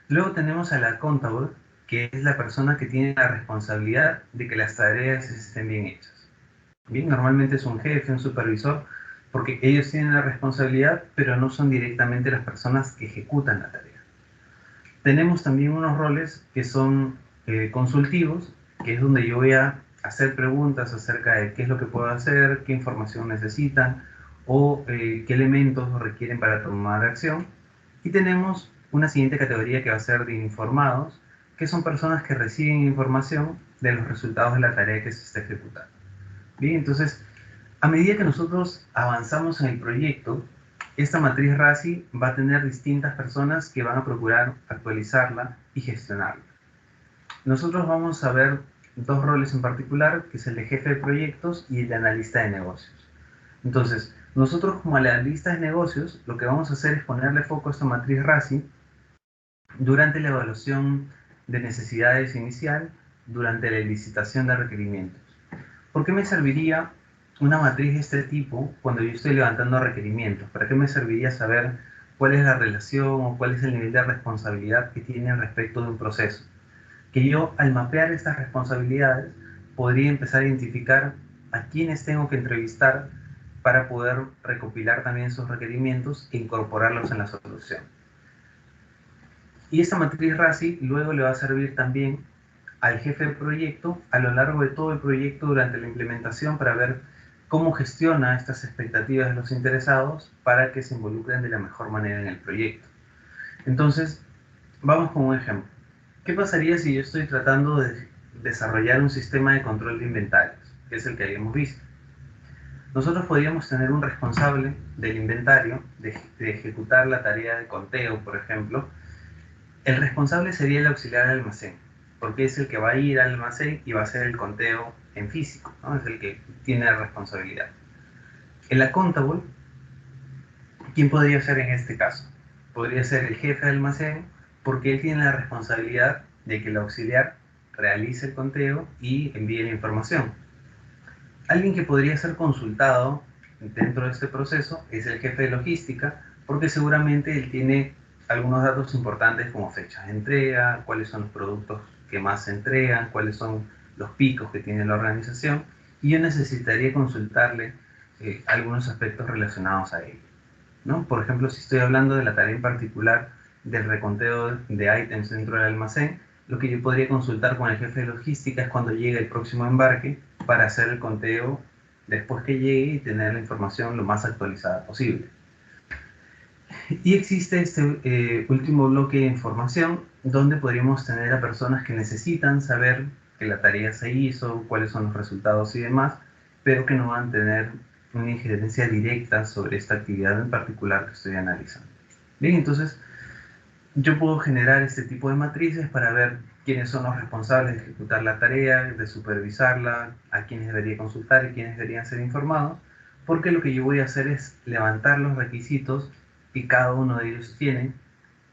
Luego tenemos al accountable, que es la persona que tiene la responsabilidad de que las tareas estén bien hechas. Bien, normalmente es un jefe, un supervisor, porque ellos tienen la responsabilidad, pero no son directamente las personas que ejecutan la tarea. Tenemos también unos roles que son consultivos, que es donde yo voy a hacer preguntas acerca de qué es lo que puedo hacer, qué información necesitan o qué elementos requieren para tomar acción. Y tenemos una siguiente categoría que va a ser de informados, que son personas que reciben información de los resultados de la tarea que se está ejecutando. Bien, entonces, a medida que nosotros avanzamos en el proyecto, esta matriz RACI va a tener distintas personas que van a procurar actualizarla y gestionarla. Nosotros vamos a ver dos roles en particular, que es el de jefe de proyectos y el de analista de negocios. Entonces, nosotros como analista de negocios, lo que vamos a hacer es ponerle foco a esta matriz RACI durante la evaluación de necesidades inicial, durante la licitación de requerimientos. ¿Por qué me serviría una matriz de este tipo cuando yo estoy levantando requerimientos? ¿Para qué me serviría saber cuál es la relación o cuál es el nivel de responsabilidad que tienen respecto de un proceso? Que yo, al mapear estas responsabilidades, podría empezar a identificar a quiénes tengo que entrevistar para poder recopilar también sus requerimientos e incorporarlos en la solución. Y esta matriz RACI luego le va a servir también al jefe de proyecto a lo largo de todo el proyecto durante la implementación para ver cómo gestiona estas expectativas de los interesados para que se involucren de la mejor manera en el proyecto. Entonces, vamos con un ejemplo. ¿Qué pasaría si yo estoy tratando de desarrollar un sistema de control de inventarios, que es el que habíamos visto? Nosotros podríamos tener un responsable del inventario, de ejecutar la tarea de conteo, por ejemplo. El responsable sería el auxiliar de almacén, porque es el que va a ir al almacén y va a hacer el conteo en físico, ¿no? Es el que tiene la responsabilidad. El accountable, ¿quién podría ser en este caso? Podría ser el jefe de almacén, porque él tiene la responsabilidad de que el auxiliar realice el conteo y envíe la información. Alguien que podría ser consultado dentro de este proceso es el jefe de logística, porque seguramente él tiene algunos datos importantes como fechas de entrega, cuáles son los productos que más se entregan, cuáles son los picos que tiene la organización, y yo necesitaría consultarle algunos aspectos relacionados a ello, ¿no? Por ejemplo, si estoy hablando de la tarea en particular del reconteo de ítems dentro del almacén, lo que yo podría consultar con el jefe de logística es cuando llegue el próximo embarque para hacer el conteo después que llegue y tener la información lo más actualizada posible. Y existe este último bloque de información donde podríamos tener a personas que necesitan saber que la tarea se hizo, cuáles son los resultados y demás, pero que no van a tener una injerencia directa sobre esta actividad en particular que estoy analizando. Bien, entonces yo puedo generar este tipo de matrices para ver quiénes son los responsables de ejecutar la tarea, de supervisarla, a quiénes debería consultar y quiénes deberían ser informados, porque lo que yo voy a hacer es levantar los requisitos que cada uno de ellos tiene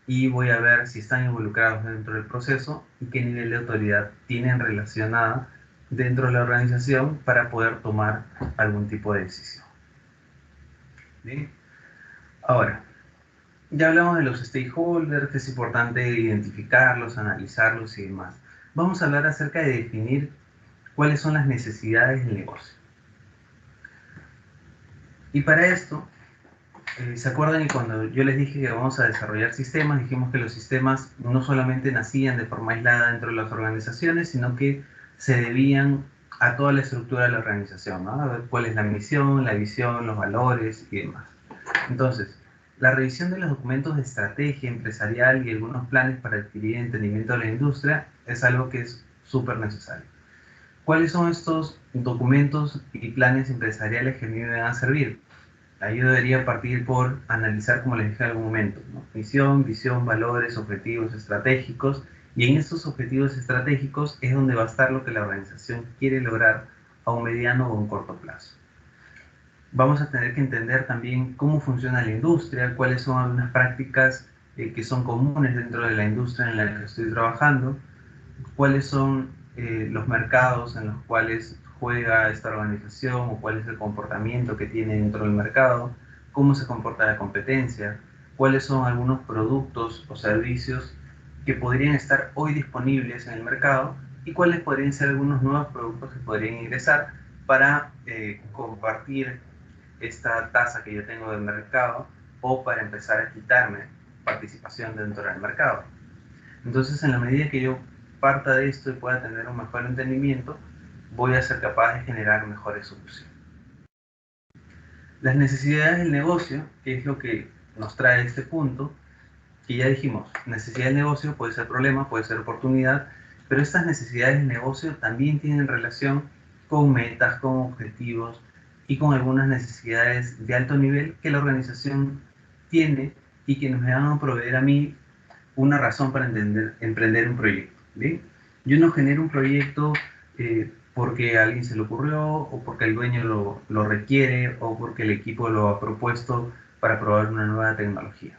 y voy a ver si están involucrados dentro del proceso y qué nivel de autoridad tienen relacionada dentro de la organización para poder tomar algún tipo de decisión. ¿Bien? Ahora, ya hablamos de los stakeholders, que es importante identificarlos, analizarlos y demás. Vamos a hablar acerca de definir cuáles son las necesidades del negocio. Y para esto, ¿se acuerdan que cuando yo les dije que vamos a desarrollar sistemas, dijimos que los sistemas no solamente nacían de forma aislada dentro de las organizaciones, sino que se debían a toda la estructura de la organización, ¿no? A ver cuál es la misión, la visión, los valores y demás. Entonces, La revisión de los documentos de estrategia empresarial y algunos planes para adquirir entendimiento de la industria es algo que es súper necesario. ¿Cuáles son estos documentos y planes empresariales que a mí me van a servir? Ahí yo debería partir por analizar, como les dije en algún momento, ¿no? Misión, visión, valores, objetivos estratégicos. Y en estos objetivos estratégicos es donde va a estar lo que la organización quiere lograr a un mediano o un corto plazo. Vamos a tener que entender también cómo funciona la industria, cuáles son algunas prácticas que son comunes dentro de la industria en la que estoy trabajando, cuáles son los mercados en los cuales juega esta organización o cuál es el comportamiento que tiene dentro del mercado, cómo se comporta la competencia, cuáles son algunos productos o servicios que podrían estar hoy disponibles en el mercado y cuáles podrían ser algunos nuevos productos que podrían ingresar para compartir esta tasa que yo tengo del mercado o para empezar a quitarme participación dentro del mercado. Entonces, en la medida que yo parta de esto y pueda tener un mejor entendimiento, voy a ser capaz de generar mejores soluciones. Las necesidades del negocio, que es lo que nos trae este punto, que ya dijimos, necesidad del negocio puede ser problema, puede ser oportunidad, pero estas necesidades del negocio también tienen relación con metas, con objetivos y con algunas necesidades de alto nivel que la organización tiene y que nos van a proveer a mí una razón para emprender un proyecto. ¿Bien? Yo no genero un proyecto porque a alguien se le ocurrió o porque el dueño lo requiere o porque el equipo lo ha propuesto para probar una nueva tecnología.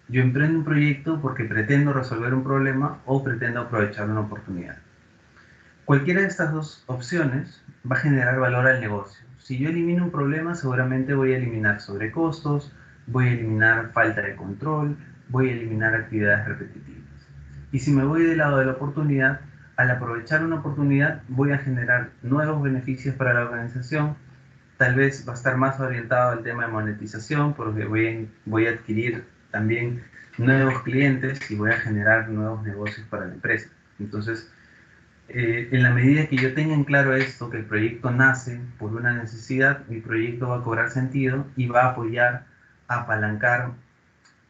Yo emprendo un proyecto porque pretendo resolver un problema o pretendo aprovechar una oportunidad. Cualquiera de estas dos opciones va a generar valor al negocio. Si yo elimino un problema, seguramente voy a eliminar sobrecostos, voy a eliminar falta de control, voy a eliminar actividades repetitivas. Y si me voy del lado de la oportunidad, al aprovechar una oportunidad voy a generar nuevos beneficios para la organización. Tal vez va a estar más orientado al tema de monetización porque voy a adquirir también nuevos clientes y voy a generar nuevos negocios para la empresa. Entonces, en la medida que yo tenga en claro esto, que el proyecto nace por una necesidad, mi proyecto va a cobrar sentido y va a apoyar, a apalancar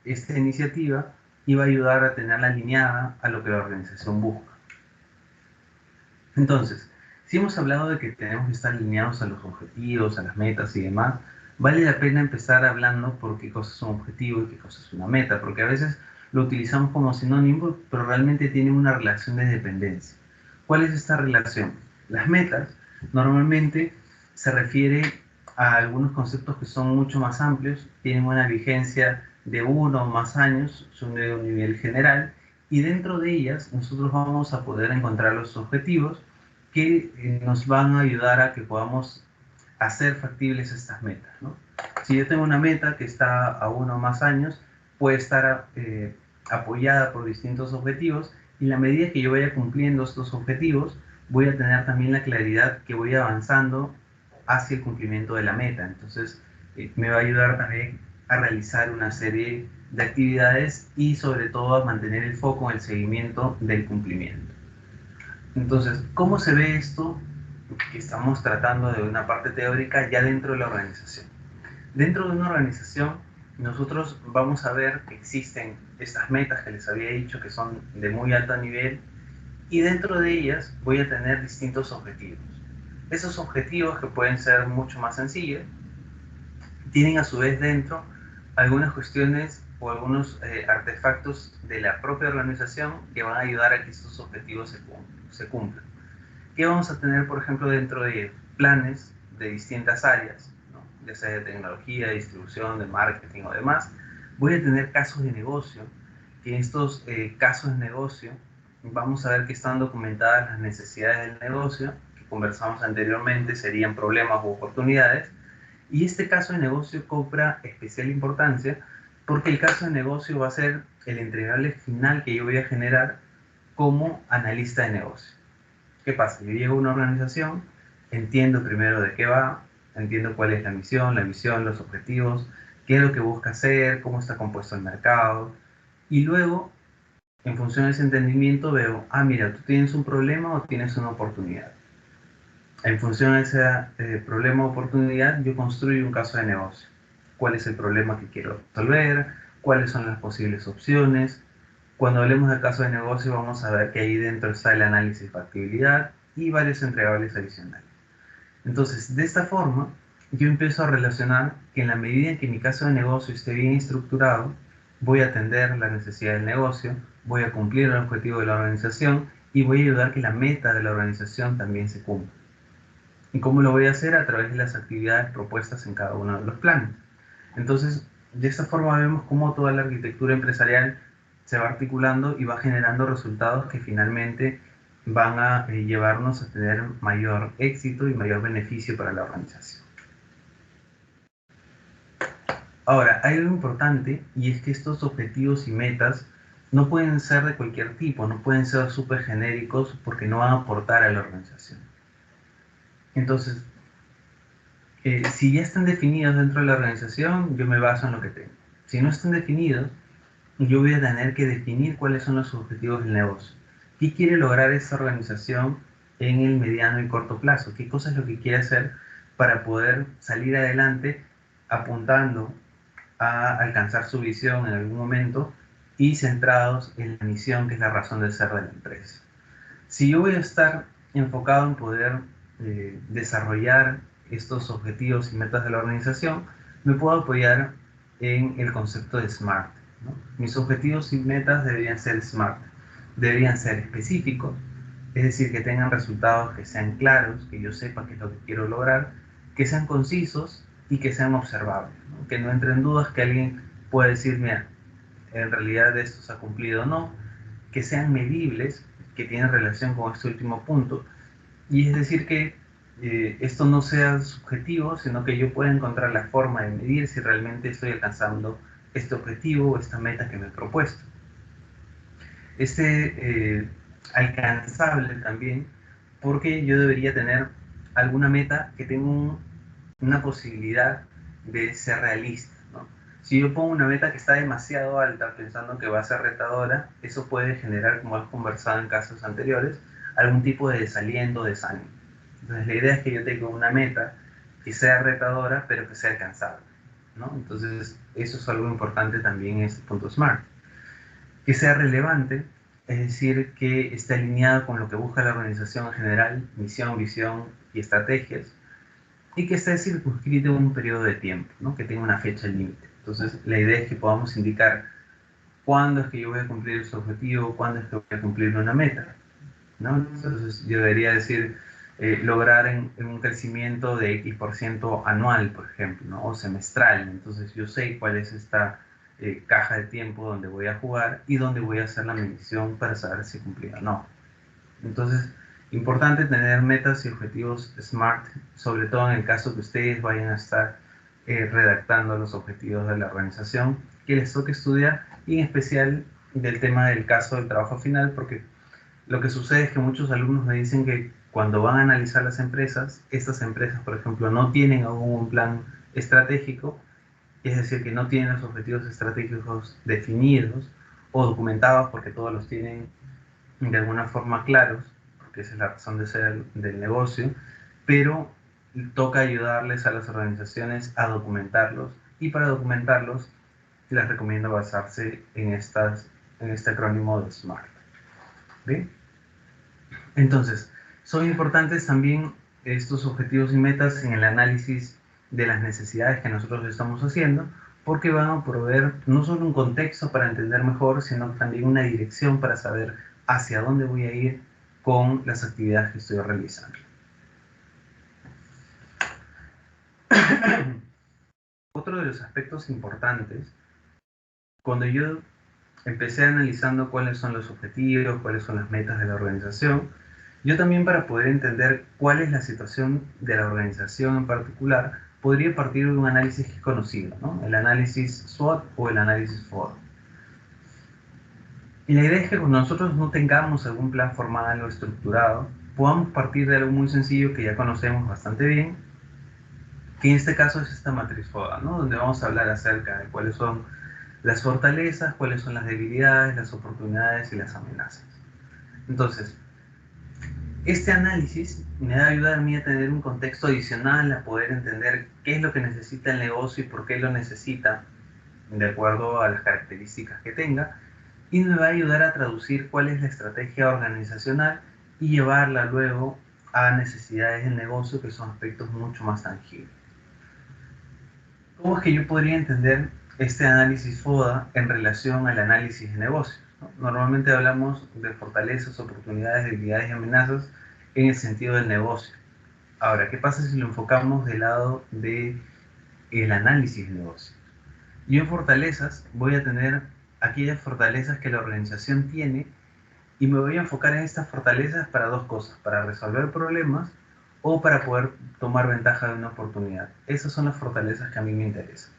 esta iniciativa y va a ayudar a tenerla alineada a lo que la organización busca. Entonces, si hemos hablado de que tenemos que estar alineados a los objetivos, a las metas y demás, vale la pena empezar hablando por qué cosas son objetivos y qué cosas es una meta, porque a veces lo utilizamos como sinónimo, pero realmente tienen una relación de dependencia. ¿Cuál es esta relación? Las metas normalmente se refiere a algunos conceptos que son mucho más amplios, tienen una vigencia de 1 o más años, son de un nivel general, y dentro de ellas nosotros vamos a poder encontrar los objetivos que nos van a ayudar a que podamos hacer factibles estas metas, ¿no? Si yo tengo una meta que está a 1 o más años, puede estar apoyada por distintos objetivos y en la medida que yo vaya cumpliendo estos objetivos, voy a tener también la claridad que voy avanzando hacia el cumplimiento de la meta. Entonces, me va a ayudar también a realizar una serie de actividades y sobre todo a mantener el foco en el seguimiento del cumplimiento. Entonces, ¿cómo se ve esto que estamos tratando de una parte teórica ya dentro de la organización? Dentro de una organización, nosotros vamos a ver que existen estas metas que les había dicho que son de muy alto nivel y dentro de ellas voy a tener distintos objetivos. Esos objetivos, que pueden ser mucho más sencillos, tienen a su vez dentro algunas cuestiones o algunos artefactos de la propia organización que van a ayudar a que estos objetivos se cumplan. ¿Qué vamos a tener, por ejemplo, dentro de planes de distintas áreas, ¿no? Ya sea de tecnología, de distribución, de marketing o demás? Voy a tener casos de negocio, que en estos casos de negocio vamos a ver que están documentadas las necesidades del negocio, que conversamos anteriormente, serían problemas u oportunidades, y este caso de negocio cobra especial importancia porque el caso de negocio va a ser el entregable final que yo voy a generar como analista de negocio. ¿Qué pasa? Yo llego a una organización, entiendo primero de qué va, entiendo cuál es la misión, la visión, los objetivos, qué es lo que busca hacer, cómo está compuesto el mercado, y luego, en función de ese entendimiento, veo, mira, tú tienes un problema o tienes una oportunidad. En función de ese problema o oportunidad, yo construyo un caso de negocio. cuál es el problema que quiero resolver, cuáles son las posibles opciones. Cuando hablemos del caso de negocio, vamos a ver que ahí dentro está el análisis de factibilidad y varios entregables adicionales. Entonces, de esta forma, yo empiezo a relacionar que en la medida en que mi caso de negocio esté bien estructurado, voy a atender la necesidad del negocio, voy a cumplir el objetivo de la organización y voy a ayudar a que la meta de la organización también se cumpla. ¿Y cómo lo voy a hacer? A través de las actividades propuestas en cada uno de los planes. Entonces, de esta forma vemos cómo toda la arquitectura empresarial se va articulando y va generando resultados que finalmente van a llevarnos a tener mayor éxito y mayor beneficio para la organización. Ahora, hay algo importante y es que estos objetivos y metas no pueden ser de cualquier tipo, no pueden ser súper genéricos porque no van a aportar a la organización. Entonces, si ya están definidos dentro de la organización, yo me baso en lo que tengo. Si no están definidos, yo voy a tener que definir cuáles son los objetivos del negocio. ¿Qué quiere lograr esta organización en el mediano y corto plazo? ¿Qué cosa es lo que quiere hacer para poder salir adelante apuntando a alcanzar su visión en algún momento y centrados en la misión, que es la razón de ser de la empresa? Si yo voy a estar enfocado en poder desarrollar estos objetivos y metas de la organización, me puedo apoyar en el concepto de SMART, ¿no? Mis objetivos y metas deberían ser SMART, deberían ser específicos, es decir, que tengan resultados que sean claros, que yo sepa qué es lo que quiero lograr, que sean concisos y que sean observables, ¿no? Que no entre en dudas, que alguien pueda decir, mira, en realidad esto se ha cumplido o no, que sean medibles, que tienen relación con este último punto, y es decir que esto no sea subjetivo, sino que yo pueda encontrar la forma de medir si realmente estoy alcanzando este objetivo o esta meta que me he propuesto. Alcanzable también, porque yo debería tener alguna meta que tenga una posibilidad de ser realista, ¿no? Si yo pongo una meta que está demasiado alta pensando que va a ser retadora, eso puede generar, como hemos conversado en casos anteriores, algún tipo de desaliento, desánimo. Entonces la idea es que yo tenga una meta que sea retadora, pero que sea alcanzable, ¿no? Entonces eso es algo importante también en este punto SMART. Que sea relevante, es decir, que esté alineado con lo que busca la organización en general, misión, visión y estrategias, y que esté circunscrito en un periodo de tiempo, ¿no? Que tenga una fecha límite. Entonces, la idea es que podamos indicar cuándo es que yo voy a cumplir ese objetivo, cuándo es que voy a cumplir una meta, ¿no? Entonces, yo debería decir, lograr en un crecimiento de X% anual, por ejemplo, ¿no? O semestral. Entonces, yo sé cuál es esta caja de tiempo donde voy a jugar y donde voy a hacer la medición para saber si cumplí o no. Entonces, importante tener metas y objetivos SMART, sobre todo en el caso que ustedes vayan a estar redactando los objetivos de la organización que les toque estudiar, y en especial del tema del caso del trabajo final, porque lo que sucede es que muchos alumnos me dicen que cuando van a analizar las empresas, estas empresas, por ejemplo, no tienen aún un plan estratégico, es decir, que no tienen los objetivos estratégicos definidos o documentados, porque todos los tienen de alguna forma claros, porque esa es la razón de ser del negocio, pero toca ayudarles a las organizaciones a documentarlos, y para documentarlos les recomiendo basarse en este acrónimo de SMART. ¿Bien? Entonces, son importantes también estos objetivos y metas en el análisis de las necesidades que nosotros estamos haciendo, porque van a proveer no solo un contexto para entender mejor, sino también una dirección para saber hacia dónde voy a ir con las actividades que estoy realizando. Otro de los aspectos importantes, cuando yo empecé analizando cuáles son los objetivos, cuáles son las metas de la organización, yo también, para poder entender cuál es la situación de la organización en particular, podría partir de un análisis que es conocido, ¿no? El análisis SWOT o el análisis FODA. Y la idea es que cuando nosotros no tengamos algún plan formal o estructurado, podamos partir de algo muy sencillo que ya conocemos bastante bien, que en este caso es esta matriz FODA, ¿no? Donde vamos a hablar acerca de cuáles son las fortalezas, cuáles son las debilidades, las oportunidades y las amenazas. Entonces, Este análisis me va a ayudar a mí a tener un contexto adicional, a poder entender qué es lo que necesita el negocio y por qué lo necesita, de acuerdo a las características que tenga, y me va a ayudar a traducir cuál es la estrategia organizacional y llevarla luego a necesidades del negocio, que son aspectos mucho más tangibles. ¿Cómo es que yo podría entender este análisis FODA en relación al análisis de negocios? ¿No? Normalmente hablamos de fortalezas, oportunidades, debilidades y amenazas en el sentido del negocio. Ahora, ¿qué pasa si lo enfocamos del lado del análisis de negocios? Yo en fortalezas voy a tener aquellas fortalezas que la organización tiene y me voy a enfocar en estas fortalezas para dos cosas: para resolver problemas o para poder tomar ventaja de una oportunidad. Esas son las fortalezas que a mí me interesan.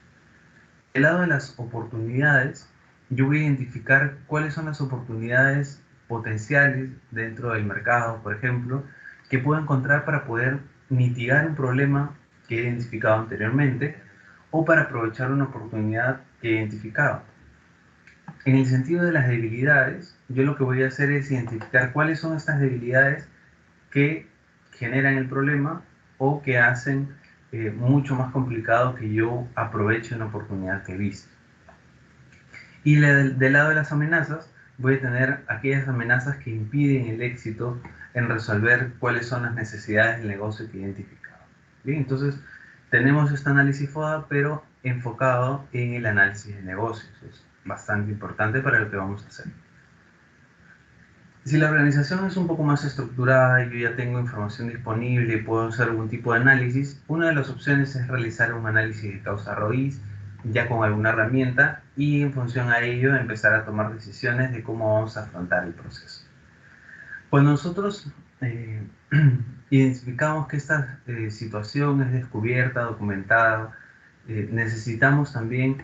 Del lado de las oportunidades, yo voy a identificar cuáles son las oportunidades potenciales dentro del mercado, por ejemplo, que puedo encontrar para poder mitigar un problema que he identificado anteriormente o para aprovechar una oportunidad que he identificado. En el sentido de las debilidades, yo lo que voy a hacer es identificar cuáles son estas debilidades que generan el problema o que hacen mucho más complicado que yo aproveche una oportunidad que he visto. Y del lado de las amenazas, voy a tener aquellas amenazas que impiden el éxito en resolver cuáles son las necesidades del negocio que he identificado. Bien, entonces tenemos este análisis FODA, pero enfocado en el análisis de negocios. Es bastante importante para lo que vamos a hacer. Si la organización es un poco más estructurada y yo ya tengo información disponible y puedo hacer algún tipo de análisis, una de las opciones es realizar un análisis de causa raíz ya con alguna herramienta y en función a ello empezar a tomar decisiones de cómo vamos a afrontar el proceso. Cuando nosotros identificamos que esta situación es descubierta, documentada, necesitamos también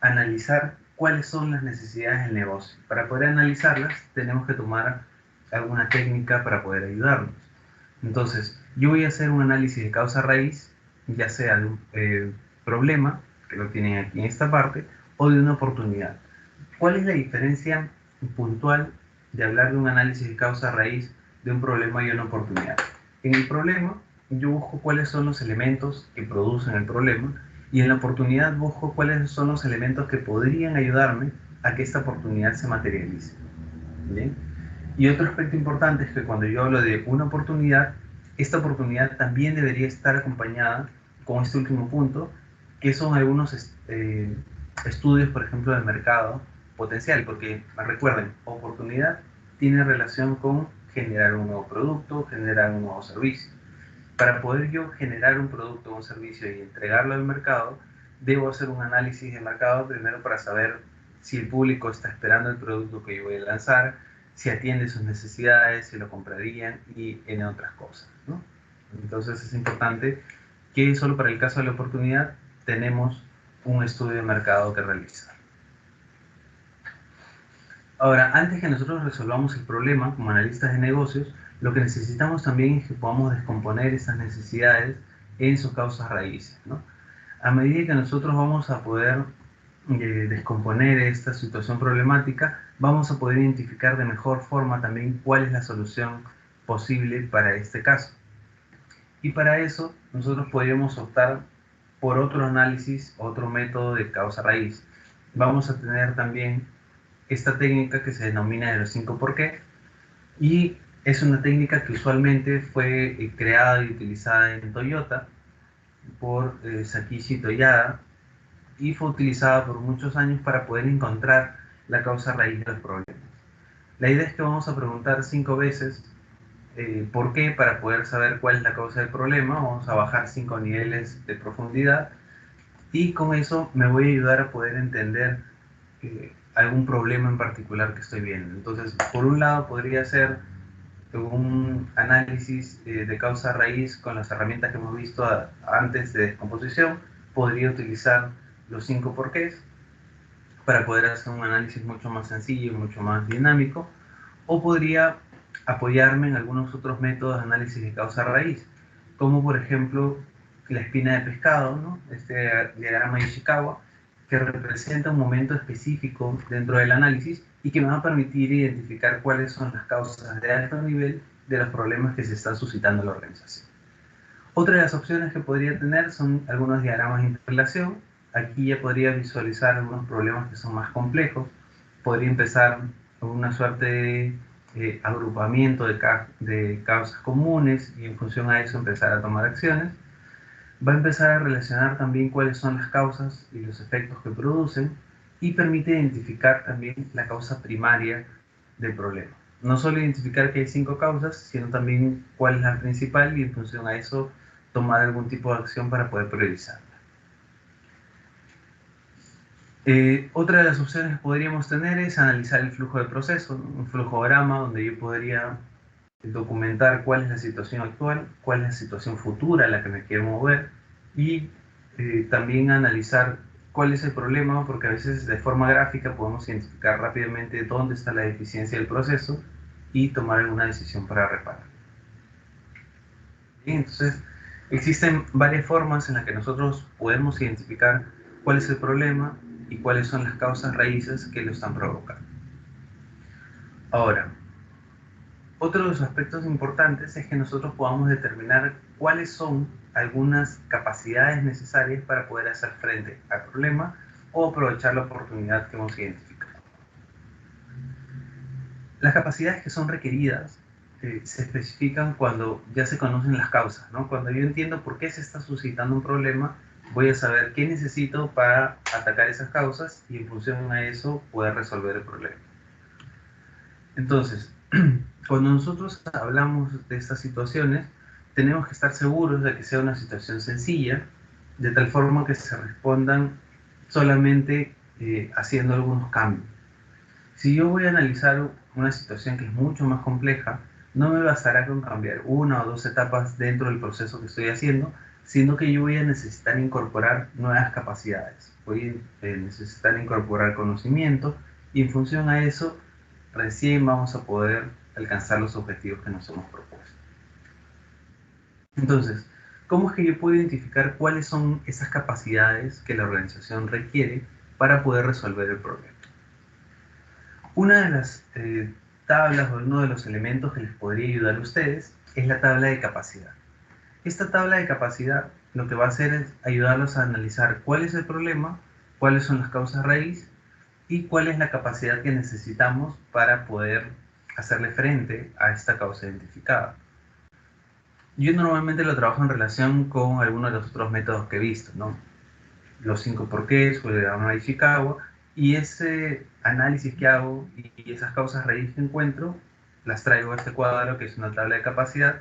analizar cuáles son las necesidades del negocio. Para poder analizarlas, tenemos que tomar alguna técnica para poder ayudarnos. Entonces, yo voy a hacer un análisis de causa raíz, ya sea de un problema, que lo tienen aquí en esta parte, o de una oportunidad. ¿Cuál es la diferencia puntual de hablar de un análisis de causa raíz de un problema y una oportunidad? En el problema, yo busco cuáles son los elementos que producen el problema, y en la oportunidad busco cuáles son los elementos que podrían ayudarme a que esta oportunidad se materialice. ¿Bien? Y otro aspecto importante es que cuando yo hablo de una oportunidad, esta oportunidad también debería estar acompañada con este último punto, que son algunos estudios, por ejemplo, del mercado potencial, porque recuerden, oportunidad tiene relación con generar un nuevo producto, generar un nuevo servicio. Para poder yo generar un producto o un servicio y entregarlo al mercado, debo hacer un análisis de mercado primero para saber si el público está esperando el producto que yo voy a lanzar, si atiende sus necesidades, si lo comprarían y en otras cosas, ¿no? Entonces es importante que solo para el caso de la oportunidad tenemos un estudio de mercado que realizar. Ahora, antes que nosotros resolvamos el problema como analistas de negocios, lo que necesitamos también es que podamos descomponer esas necesidades en sus causas raíces, ¿no? A medida que nosotros vamos a poder descomponer esta situación problemática, vamos a poder identificar de mejor forma también cuál es la solución posible para este caso. Y para eso nosotros podríamos optar por otro análisis, otro método de causa raíz. Vamos a tener también esta técnica que se denomina de los 5 por qué, y es una técnica que usualmente fue creada y utilizada en Toyota por Sakichi Toyada y fue utilizada por muchos años para poder encontrar la causa raíz del problema. La idea es que vamos a preguntar 5 veces por qué para poder saber cuál es la causa del problema. Vamos a bajar 5 niveles de profundidad y con eso me voy a ayudar a poder entender algún problema en particular que estoy viendo. Entonces, por un lado podría ser un análisis de causa raíz con las herramientas que hemos visto antes de descomposición. Podría utilizar los 5 porqués para poder hacer un análisis mucho más sencillo y mucho más dinámico, o podría apoyarme en algunos otros métodos de análisis de causa raíz, como por ejemplo la espina de pescado, ¿no? Este diagrama de Ishikawa, que representa un momento específico dentro del análisis y que me va a permitir identificar cuáles son las causas de alto nivel de los problemas que se están suscitando en la organización. Otra de las opciones que podría tener son algunos diagramas de interrelación. Aquí ya podría visualizar algunos problemas que son más complejos. Podría empezar con una suerte de agrupamiento de causas comunes y en función a eso empezar a tomar acciones. Va a empezar a relacionar también cuáles son las causas y los efectos que producen y permite identificar también la causa primaria del problema. No solo identificar que hay 5 causas, sino también cuál es la principal y en función a eso tomar algún tipo de acción para poder priorizarla. Otra de las opciones que podríamos tener es analizar el flujo de proceso, un flujograma donde yo podría documentar cuál es la situación actual, cuál es la situación futura a la que me quiero mover y también analizar cuál es el problema, porque a veces de forma gráfica podemos identificar rápidamente dónde está la deficiencia del proceso y tomar alguna decisión para reparar. Bien, entonces, existen varias formas en las que nosotros podemos identificar cuál es el problema y cuáles son las causas raíces que lo están provocando. Ahora, otro de los aspectos importantes es que nosotros podamos determinar cuáles son algunas capacidades necesarias para poder hacer frente al problema o aprovechar la oportunidad que hemos identificado. Las capacidades que son requeridas se especifican cuando ya se conocen las causas, ¿no? Cuando yo entiendo por qué se está suscitando un problema, voy a saber qué necesito para atacar esas causas y en función a eso poder resolver el problema. Entonces, cuando nosotros hablamos de estas situaciones, tenemos que estar seguros de que sea una situación sencilla, de tal forma que se respondan solamente haciendo algunos cambios. Si yo voy a analizar una situación que es mucho más compleja, no me bastará con cambiar una o dos etapas dentro del proceso que estoy haciendo, sino que yo voy a necesitar incorporar nuevas capacidades, voy a necesitar incorporar conocimiento y en función a eso recién vamos a poder alcanzar los objetivos que nos hemos propuesto. Entonces, ¿cómo es que yo puedo identificar cuáles son esas capacidades que la organización requiere para poder resolver el problema? Una de las tablas o uno de los elementos que les podría ayudar a ustedes es la tabla de capacidad. Esta tabla de capacidad lo que va a hacer es ayudarlos a analizar cuál es el problema, cuáles son las causas raíz y cuál es la capacidad que necesitamos para poder hacerle frente a esta causa identificada. Yo normalmente lo trabajo en relación con algunos de los otros métodos que he visto, ¿no? Los 5 porqués, o el diagrama de Ishikawa, y ese análisis que hago y esas causas raíz que encuentro, las traigo a este cuadro que es una tabla de capacidad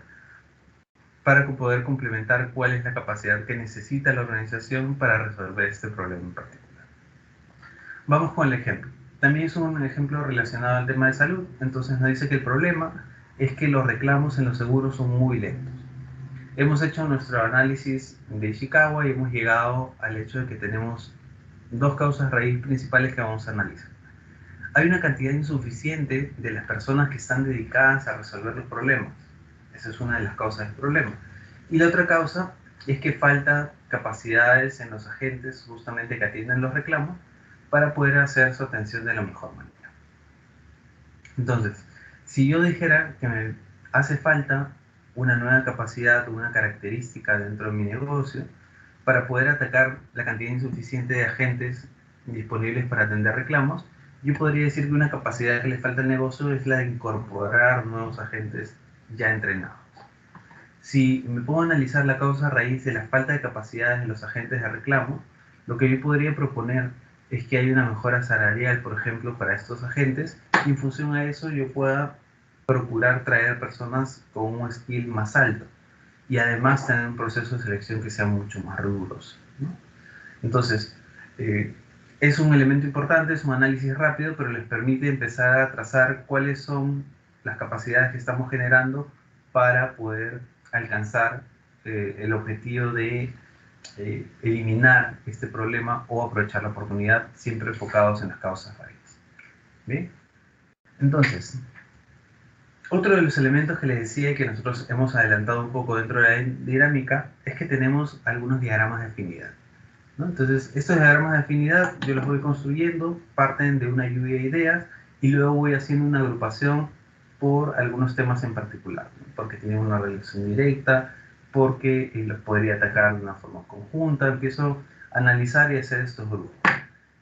para poder complementar cuál es la capacidad que necesita la organización para resolver este problema en particular. Vamos con el ejemplo. También es un ejemplo relacionado al tema de salud. Entonces nos dice que el problema es que los reclamos en los seguros son muy lentos. Hemos hecho nuestro análisis de Ishikawa y hemos llegado al hecho de que tenemos dos causas raíz principales que vamos a analizar. Hay una cantidad insuficiente de las personas que están dedicadas a resolver los problemas. Esa es una de las causas del problema. Y la otra causa es que falta capacidades en los agentes justamente que atienden los reclamos para poder hacer su atención de la mejor manera. Entonces, si yo dijera que me hace falta una nueva capacidad, una característica dentro de mi negocio para poder atacar la cantidad insuficiente de agentes disponibles para atender reclamos, yo podría decir que una capacidad que le falta al negocio es la de incorporar nuevos agentes ya entrenados. Si me pongo a analizar la causa raíz de la falta de capacidades de los agentes de reclamo, lo que yo podría proponer es que haya una mejora salarial, por ejemplo, para estos agentes, y en función a eso yo pueda procurar traer personas con un skill más alto y además tener un proceso de selección que sea mucho más riguroso, ¿no? Entonces, es un elemento importante, es un análisis rápido, pero les permite empezar a trazar cuáles son las capacidades que estamos generando para poder alcanzar el objetivo de eliminar este problema o aprovechar la oportunidad, siempre enfocados en las causas raíz. ¿Bien? Entonces, otro de los elementos que les decía que nosotros hemos adelantado un poco dentro de la dinámica es que tenemos algunos diagramas de afinidad, ¿no? Entonces, estos diagramas de afinidad yo los voy construyendo, parten de una lluvia de ideas y luego voy haciendo una agrupación por algunos temas en particular, ¿no? Porque tienen una relación directa, porque los podría atacar de una forma conjunta. Empiezo a analizar y hacer estos grupos.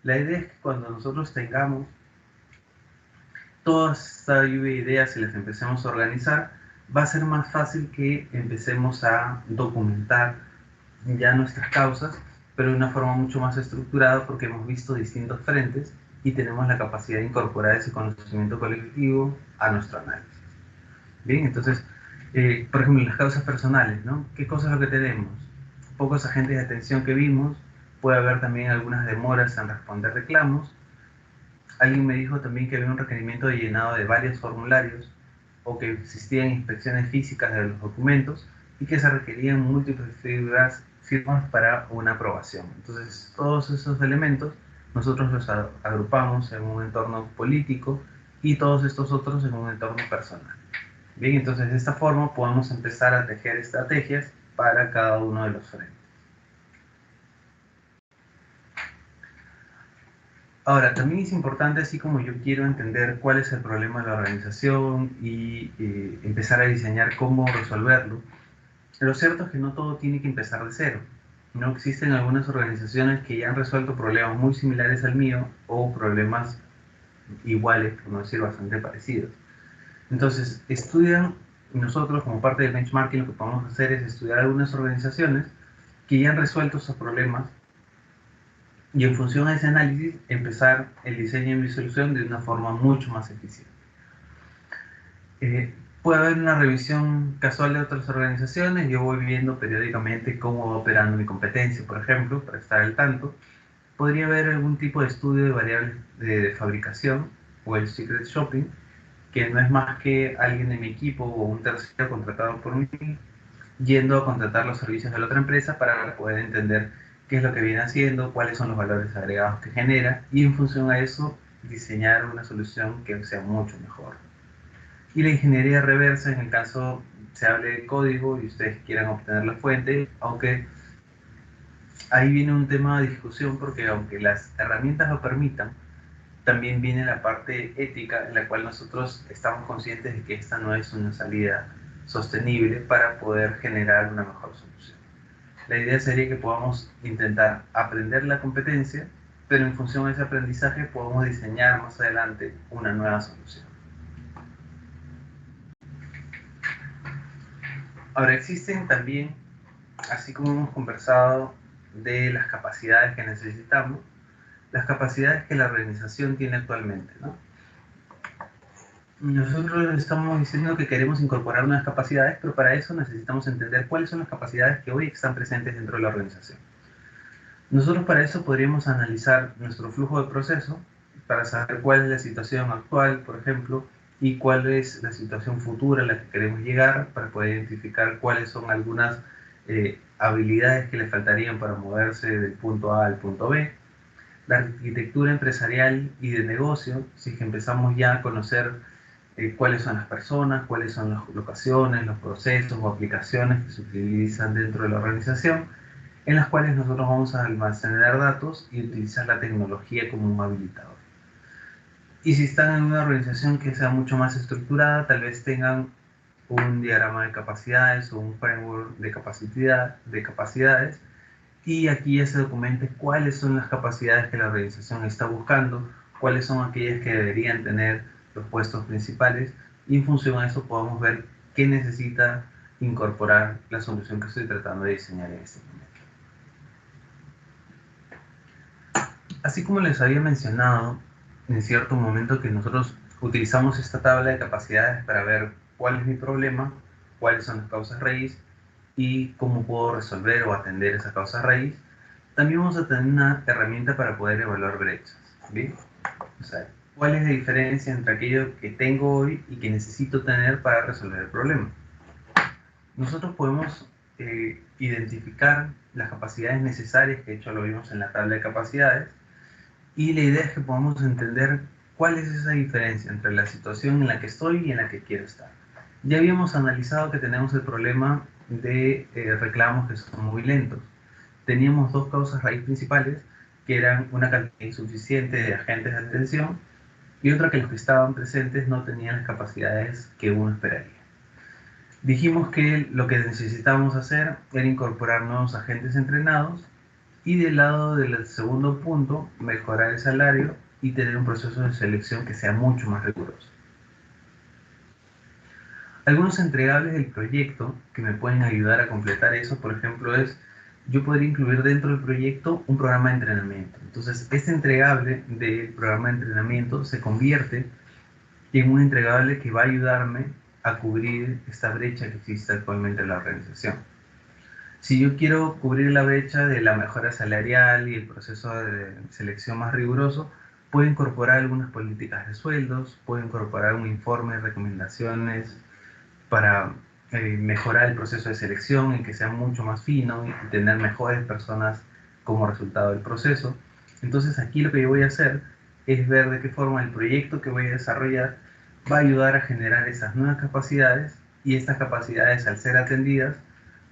La idea es que cuando nosotros tengamos toda esta lluvia de ideas y las empecemos a organizar, va a ser más fácil que empecemos a documentar ya nuestras causas, pero de una forma mucho más estructurada porque hemos visto distintos frentes y tenemos la capacidad de incorporar ese conocimiento colectivo a nuestro análisis. Bien, entonces, por ejemplo, las causas personales, ¿no? ¿Qué cosas es lo que tenemos? Pocos agentes de atención que vimos, puede haber también algunas demoras en responder reclamos. Alguien me dijo también que había un requerimiento de llenado de varios formularios o que existían inspecciones físicas de los documentos y que se requerían múltiples firmas para una aprobación. Entonces, todos esos elementos nosotros los agrupamos en un entorno político y todos estos otros en un entorno personal. Bien, entonces de esta forma podemos empezar a tejer estrategias para cada uno de los frentes. Ahora, también es importante, así como yo quiero entender cuál es el problema de la organización y empezar a diseñar cómo resolverlo, lo cierto es que no todo tiene que empezar de cero. No existen algunas organizaciones que ya han resuelto problemas muy similares al mío o problemas iguales, por no decir bastante parecidos. Entonces, nosotros como parte del benchmarking lo que podemos hacer es estudiar algunas organizaciones que ya han resuelto esos problemas y en función a ese análisis empezar el diseño y visualización de una forma mucho más eficiente. Puede haber una revisión casual de otras organizaciones, yo voy viendo periódicamente cómo va operando mi competencia, por ejemplo, para estar al tanto. Podría haber algún tipo de estudio de variables de fabricación o el secret shopping, que no es más que alguien de mi equipo o un tercero contratado por mí yendo a contratar los servicios de la otra empresa para poder entender qué es lo que viene haciendo, cuáles son los valores agregados que genera y en función a eso diseñar una solución que sea mucho mejor. Y la ingeniería reversa en el caso se hable de código y ustedes quieran obtener la fuente, aunque ahí viene un tema de discusión porque aunque las herramientas lo permitan, también viene la parte ética en la cual nosotros estamos conscientes de que esta no es una salida sostenible para poder generar una mejor solución. La idea sería que podamos intentar aprender la competencia, pero en función a ese aprendizaje podamos diseñar más adelante una nueva solución. Ahora existen también, así como hemos conversado de las capacidades que necesitamos, las capacidades que la organización tiene actualmente, ¿no? Nosotros estamos diciendo que queremos incorporar nuevas capacidades, pero para eso necesitamos entender cuáles son las capacidades que hoy están presentes dentro de la organización. Nosotros para eso podríamos analizar nuestro flujo de proceso para saber cuál es la situación actual, por ejemplo, y cuál es la situación futura a la que queremos llegar para poder identificar cuáles son algunas habilidades que le faltarían para moverse del punto A al punto B. La arquitectura empresarial y de negocio, si es que empezamos ya a conocer cuáles son las personas, cuáles son las locaciones, los procesos o aplicaciones que se utilizan dentro de la organización, en las cuales nosotros vamos a almacenar datos y utilizar la tecnología como un habilitador. Y si están en una organización que sea mucho más estructurada, tal vez tengan un diagrama de capacidades o un framework de capacidades, y aquí ya se documente cuáles son las capacidades que la organización está buscando, cuáles son aquellas que deberían tener los puestos principales, y en función a eso podamos ver qué necesita incorporar la solución que estoy tratando de diseñar en este momento. Así como les había mencionado en cierto momento que nosotros utilizamos esta tabla de capacidades para ver cuál es mi problema, cuáles son las causas raíz y cómo puedo resolver o atender esa causa raíz, también vamos a tener una herramienta para poder evaluar brechas, ¿bien? O sea, ¿cuál es la diferencia entre aquello que tengo hoy y que necesito tener para resolver el problema? Nosotros podemos identificar las capacidades necesarias, que de hecho lo vimos en la tabla de capacidades, y la idea es que podamos entender cuál es esa diferencia entre la situación en la que estoy y en la que quiero estar. Ya habíamos analizado que tenemos el problema de reclamos que son muy lentos. Teníamos dos causas raíz principales, que eran una cantidad insuficiente de agentes de atención y otra que los que estaban presentes no tenían las capacidades que uno esperaría. Dijimos que lo que necesitábamos hacer era incorporar nuevos agentes entrenados y del lado del segundo punto, mejorar el salario y tener un proceso de selección que sea mucho más riguroso. Algunos entregables del proyecto que me pueden ayudar a completar eso, por ejemplo, es yo podría incluir dentro del proyecto un programa de entrenamiento. Entonces, este entregable del programa de entrenamiento se convierte en un entregable que va a ayudarme a cubrir esta brecha que existe actualmente en la organización. Si yo quiero cubrir la brecha de la mejora salarial y el proceso de selección más riguroso, puedo incorporar algunas políticas de sueldos, puedo incorporar un informe de recomendaciones para mejorar el proceso de selección, en que sea mucho más fino y tener mejores personas como resultado del proceso. Entonces aquí lo que yo voy a hacer es ver de qué forma el proyecto que voy a desarrollar va a ayudar a generar esas nuevas capacidades, y estas capacidades, al ser atendidas,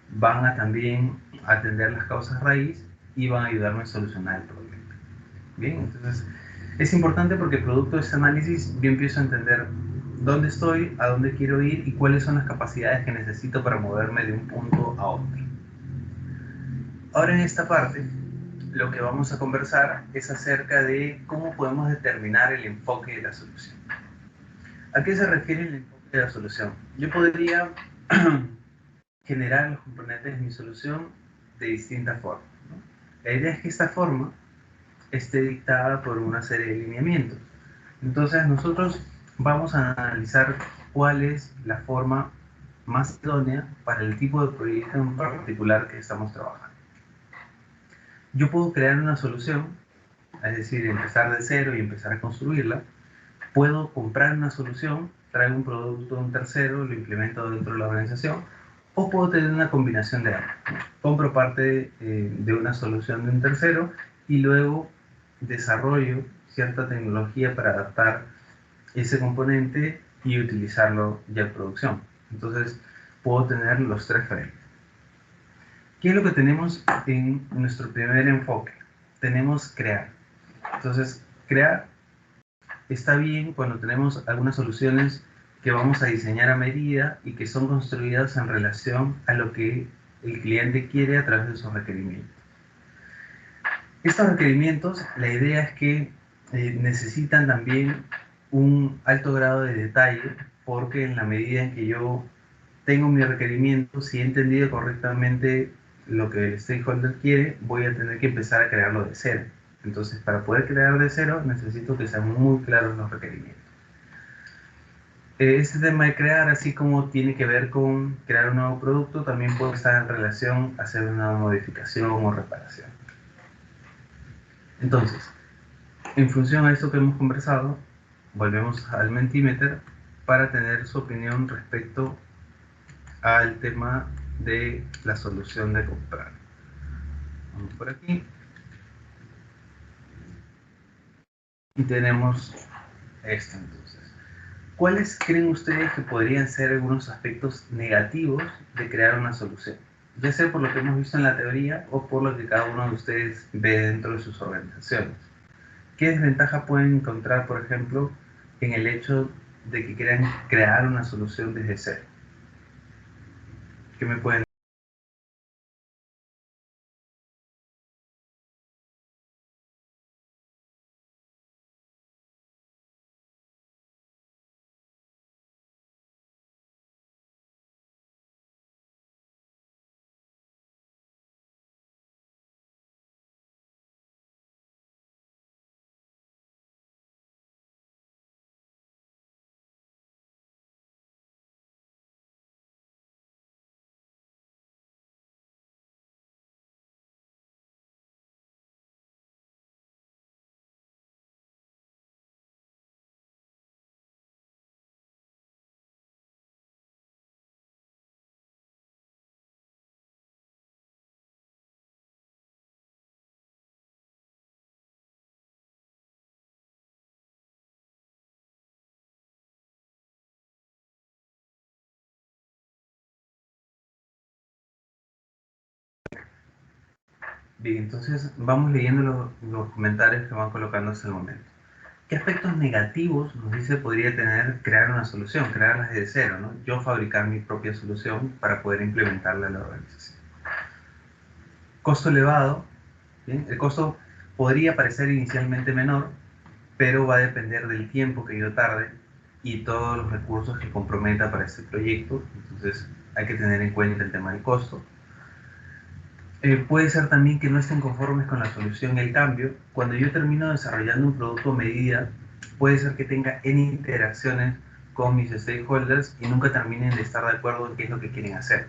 van a también atender las causas raíz y van a ayudarme a solucionar el problema. Bien, entonces es importante porque producto de este análisis yo empiezo a entender dónde estoy, a dónde quiero ir y cuáles son las capacidades que necesito para moverme de un punto a otro. Ahora, en esta parte, lo que vamos a conversar es acerca de cómo podemos determinar el enfoque de la solución. ¿A qué se refiere el enfoque de la solución? Yo podría generar los componentes de mi solución de distintas formas, ¿no? La idea es que esta forma esté dictada por una serie de lineamientos. Entonces nosotros vamos a analizar cuál es la forma más idónea para el tipo de proyecto en particular que estamos trabajando. Yo puedo crear una solución, es decir, empezar de cero y empezar a construirla. Puedo comprar una solución, traigo un producto de un tercero, lo implemento dentro de la organización, o puedo tener una combinación de ambos. Compro parte de una solución de un tercero y luego desarrollo cierta tecnología para adaptar ese componente y utilizarlo ya en producción. Entonces, puedo tener los tres frentes. ¿Qué es lo que tenemos en nuestro primer enfoque? Tenemos crear. Entonces, crear está bien cuando tenemos algunas soluciones que vamos a diseñar a medida y que son construidas en relación a lo que el cliente quiere a través de sus requerimientos. Estos requerimientos, la idea es que necesitan también un alto grado de detalle, porque en la medida en que yo tengo mi requerimiento, si he entendido correctamente lo que el stakeholder quiere, voy a tener que empezar a crearlo de cero. Entonces, para poder crear de cero, necesito que sean muy claros los requerimientos. Este tema de crear, así como tiene que ver con crear un nuevo producto, también puede estar en relación a hacer una modificación o reparación. Entonces, en función a esto que hemos conversado, volvemos al Mentimeter para tener su opinión respecto al tema de la solución de comprar. Vamos por aquí. Y tenemos esto entonces. ¿Cuáles creen ustedes que podrían ser algunos aspectos negativos de crear una solución? Ya sea por lo que hemos visto en la teoría o por lo que cada uno de ustedes ve dentro de sus organizaciones. ¿Qué desventaja pueden encontrar, por ejemplo, en el hecho de que quieran crear una solución desde cero? ¿Qué me pueden Bien, entonces vamos leyendo los comentarios que van colocando hasta el momento. ¿Qué aspectos negativos nos dice podría tener crear una solución, crearla desde cero, ¿no? Yo fabricar mi propia solución para poder implementarla en la organización. Costo elevado, ¿bien? El costo podría parecer inicialmente menor, pero va a depender del tiempo que yo tarde y todos los recursos que comprometa para este proyecto. Entonces hay que tener en cuenta el tema del costo. Puede ser también que no estén conformes con la solución y el cambio. Cuando yo termino desarrollando un producto a medida, puede ser que tenga N interacciones con mis stakeholders y nunca terminen de estar de acuerdo en qué es lo que quieren hacer.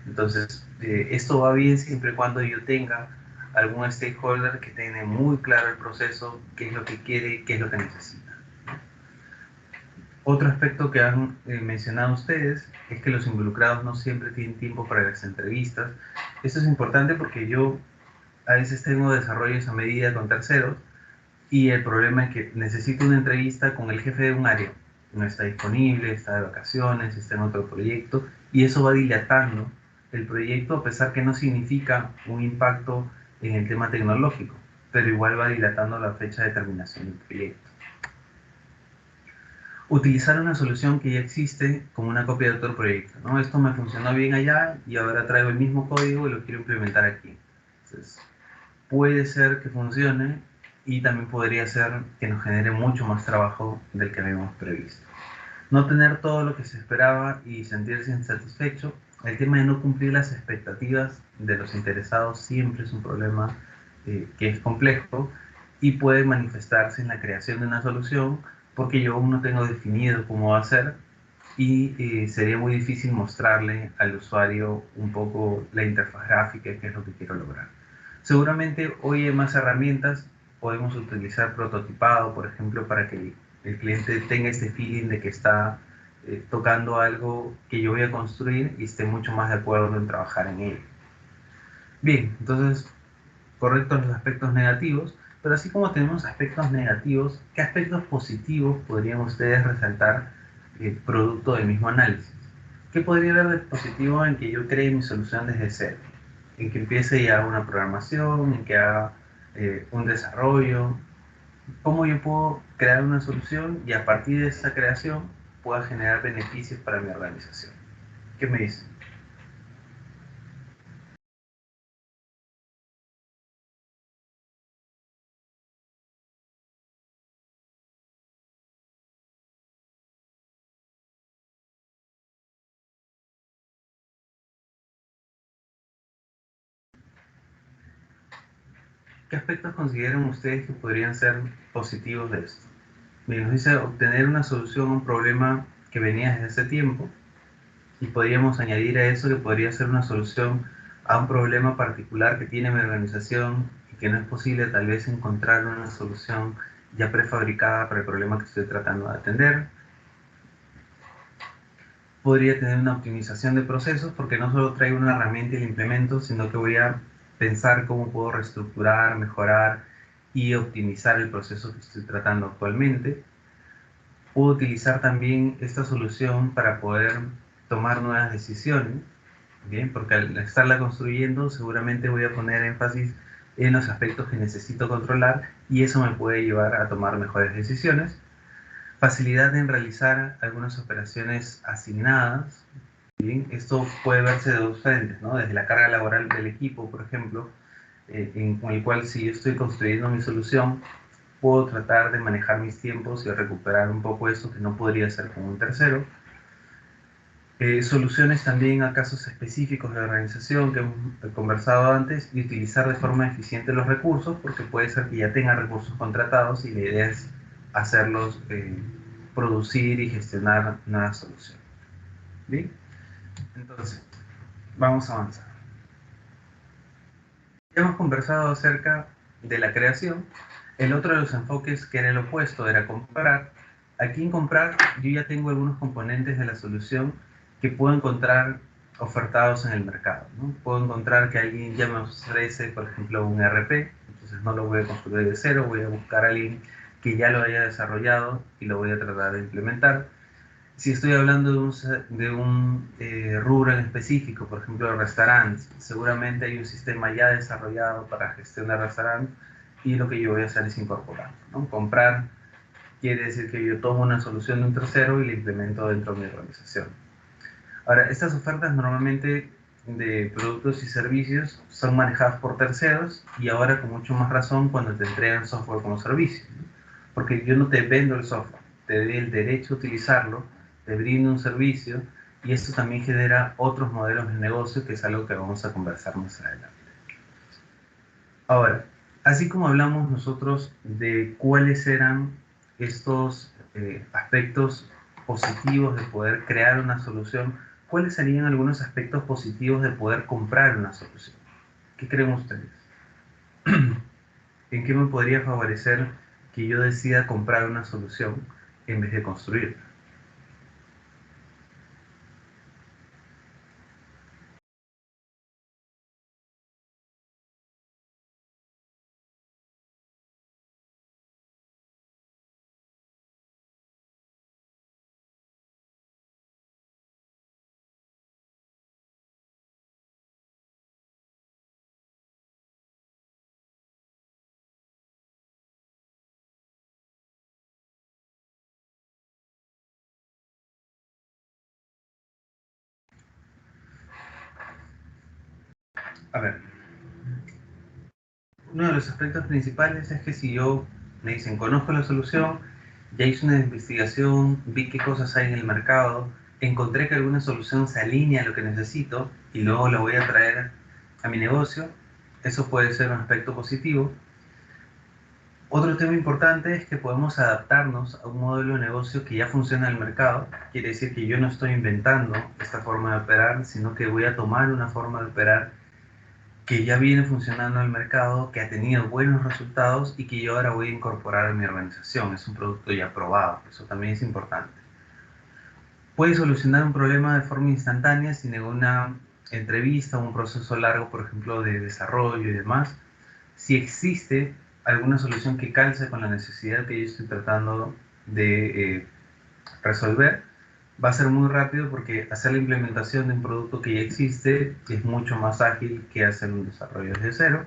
Entonces, esto va bien siempre y cuando yo tenga algún stakeholder que tiene muy claro el proceso, qué es lo que quiere, qué es lo que necesita. Otro aspecto que han mencionado ustedes es que los involucrados no siempre tienen tiempo para las entrevistas. Esto es importante porque yo a veces tengo desarrollos a medida con terceros y el problema es que necesito una entrevista con el jefe de un área. No está disponible, está de vacaciones, está en otro proyecto y eso va dilatando el proyecto a pesar que no significa un impacto en el tema tecnológico, pero igual va dilatando la fecha de terminación del proyecto. Utilizar una solución que ya existe como una copia de otro proyecto, ¿no? Esto me funcionó bien allá y ahora traigo el mismo código y lo quiero implementar aquí. Entonces, puede ser que funcione y también podría ser que nos genere mucho más trabajo del que habíamos previsto. No tener todo lo que se esperaba y sentirse insatisfecho. El tema de no cumplir las expectativas de los interesados siempre es un problema que es complejo y puede manifestarse en la creación de una solución porque yo aún no tengo definido cómo va a ser y sería muy difícil mostrarle al usuario un poco la interfaz gráfica, que es lo que quiero lograr. Seguramente hoy hay más herramientas, podemos utilizar prototipado, por ejemplo, para que el cliente tenga este feeling de que está tocando algo que yo voy a construir y esté mucho más de acuerdo en trabajar en ello. Bien, entonces, correctos los aspectos negativos, pero así como tenemos aspectos negativos, ¿qué aspectos positivos podrían ustedes resaltar producto del mismo análisis? ¿Qué podría haber de positivo en que yo cree mi solución desde cero? En que empiece ya una programación, en que haga un desarrollo. ¿Cómo yo puedo crear una solución y a partir de esa creación pueda generar beneficios para mi organización? ¿Qué me dicen? ¿Qué aspectos consideran ustedes que podrían ser positivos de esto? Bien, nos dice obtener una solución a un problema que venía desde hace tiempo y podríamos añadir a eso que podría ser una solución a un problema particular que tiene mi organización y que no es posible tal vez encontrar una solución ya prefabricada para el problema que estoy tratando de atender. Podría tener una optimización de procesos porque no solo traigo una herramienta y la implemento, sino que voy a pensar cómo puedo reestructurar, mejorar y optimizar el proceso que estoy tratando actualmente. Puedo utilizar también esta solución para poder tomar nuevas decisiones, ¿bien? Porque al estarla construyendo seguramente voy a poner énfasis en los aspectos que necesito controlar y eso me puede llevar a tomar mejores decisiones. Facilidad en realizar algunas operaciones asignadas, ¿bien? Esto puede verse de dos frentes, ¿no? Desde la carga laboral del equipo, por ejemplo, con el cual si yo estoy construyendo mi solución, puedo tratar de manejar mis tiempos y recuperar un poco eso que no podría hacer con un tercero. Soluciones también a casos específicos de la organización que hemos conversado antes y utilizar de forma eficiente los recursos porque puede ser que ya tenga recursos contratados y la idea es hacerlos producir y gestionar nuevas soluciones. ¿Bien? Entonces, vamos a avanzar. Ya hemos conversado acerca de la creación. El otro de los enfoques que era el opuesto era comprar. Aquí en comprar yo ya tengo algunos componentes de la solución que puedo encontrar ofertados en el mercado, ¿no? Puedo encontrar que alguien ya me ofrece, por ejemplo, un ERP, entonces no lo voy a construir de cero, voy a buscar a alguien que ya lo haya desarrollado y lo voy a tratar de implementar. Si estoy hablando de un rubro en específico, por ejemplo, restaurantes, seguramente hay un sistema ya desarrollado para gestión de restaurantes y lo que yo voy a hacer es incorporar, ¿no? Comprar Quiere decir que yo tomo una solución de un tercero y la implemento dentro de mi organización. Ahora, estas ofertas normalmente de productos y servicios son manejadas por terceros y ahora con mucho más razón cuando te entregan software como servicio, ¿no? Porque yo no te vendo el software, te doy el derecho a utilizarlo, te brindo un servicio y esto también genera otros modelos de negocio que es algo que vamos a conversar más adelante. Ahora, así como hablamos nosotros de cuáles eran estos aspectos positivos de poder crear una solución, ¿cuáles serían algunos aspectos positivos de poder comprar una solución? ¿Qué creen ustedes? ¿En qué me podría favorecer que yo decida comprar una solución en vez de construirla? A ver, uno de los aspectos principales es que si yo me dicen, conozco la solución, ya hice una investigación, vi qué cosas hay en el mercado, encontré que alguna solución se alinea a lo que necesito y luego la voy a traer a mi negocio, eso puede ser un aspecto positivo. Otro tema importante es que podemos adaptarnos a un modelo de negocio que ya funciona en el mercado. Quiere decir que yo no estoy inventando esta forma de operar, sino que voy a tomar una forma de operar que ya viene funcionando en el mercado, que ha tenido buenos resultados y que yo ahora voy a incorporar a mi organización. Es un producto ya probado, eso también es importante. Puede solucionar un problema de forma instantánea sin ninguna entrevista o un proceso largo, por ejemplo, de desarrollo y demás. Si existe alguna solución que calce con la necesidad que yo estoy tratando de resolver, va a ser muy rápido porque hacer la implementación de un producto que ya existe es mucho más ágil que hacer un desarrollo desde cero.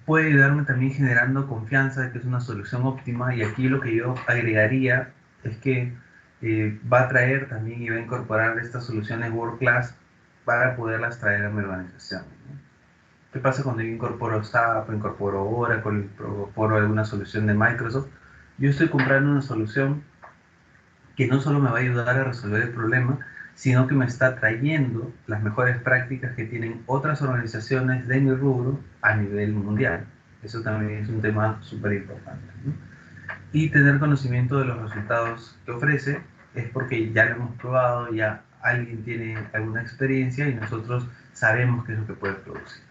Puede ayudarme también generando confianza de que es una solución óptima y aquí lo que yo agregaría es que va a traer también y va a incorporar estas soluciones World Class para poderlas traer a mi organización, ¿no? ¿Qué pasa cuando yo incorporo SAP, incorporo Oracle, incorporo alguna solución de Microsoft? Yo estoy comprando una solución que no solo me va a ayudar a resolver el problema, sino que me está trayendo las mejores prácticas que tienen otras organizaciones de mi rubro a nivel mundial. Eso también es un tema súper importante, ¿no? Y tener conocimiento de los resultados que ofrece es porque ya lo hemos probado, ya alguien tiene alguna experiencia y nosotros sabemos qué es lo que puede producir.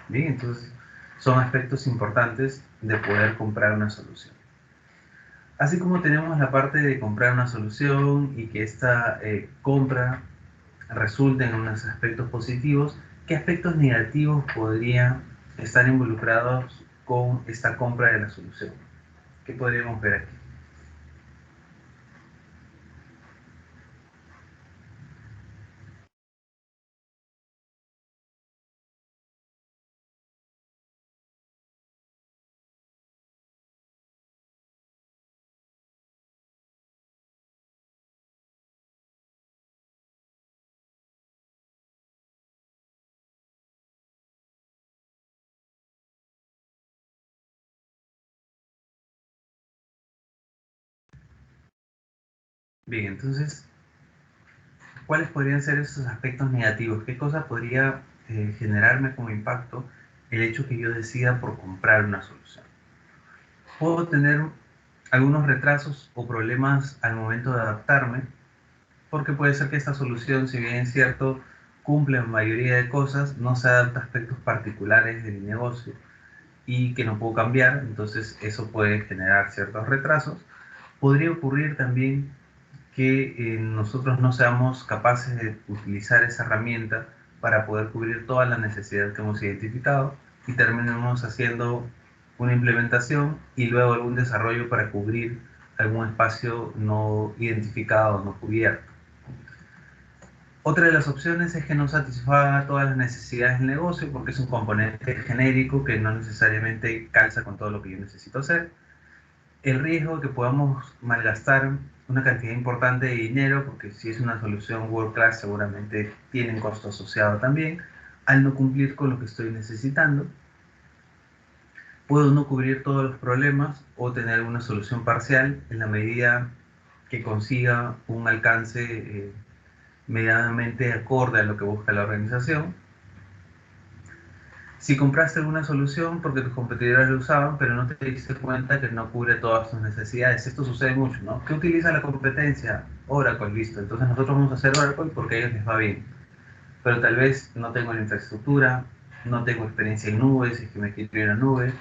Bien, entonces son aspectos importantes de poder comprar una solución. Así como tenemos la parte de comprar una solución y que esta compra resulte en unos aspectos positivos, ¿qué aspectos negativos podrían estar involucrados con esta compra de la solución? ¿Qué podríamos ver aquí? Bien, entonces, ¿cuáles podrían ser esos aspectos negativos? ¿Qué cosa podría generarme como impacto el hecho que yo decida por comprar una solución? Puedo tener algunos retrasos o problemas al momento de adaptarme, porque puede ser que esta solución, si bien es cierto, cumple la mayoría de cosas, no se adapta a aspectos particulares de mi negocio y que no puedo cambiar, entonces eso puede generar ciertos retrasos. Podría ocurrir también que nosotros no seamos capaces de utilizar esa herramienta para poder cubrir toda la necesidad que hemos identificado y terminemos haciendo una implementación y luego algún desarrollo para cubrir algún espacio no identificado, no cubierto. Otra de las opciones es que no satisfaga todas las necesidades del negocio porque es un componente genérico que no necesariamente calza con todo lo que yo necesito hacer. el riesgo de que podamos malgastar una cantidad importante de dinero, porque si es una solución World Class seguramente tiene un costo asociado también, al no cumplir con lo que estoy necesitando. Puedo no cubrir todos los problemas o tener una solución parcial en la medida que consiga un alcance medianamente acorde a lo que busca la organización. Si compraste alguna solución porque tus competidores lo usaban, pero no te diste cuenta que no cubre todas tus necesidades. Esto sucede mucho, ¿no? ¿Qué utiliza la competencia? Oracle, listo. Entonces nosotros vamos a hacer Oracle porque a ellos les va bien. Pero tal vez no tengo la infraestructura, no tengo experiencia en nubes, si es que me quiero ir a nube,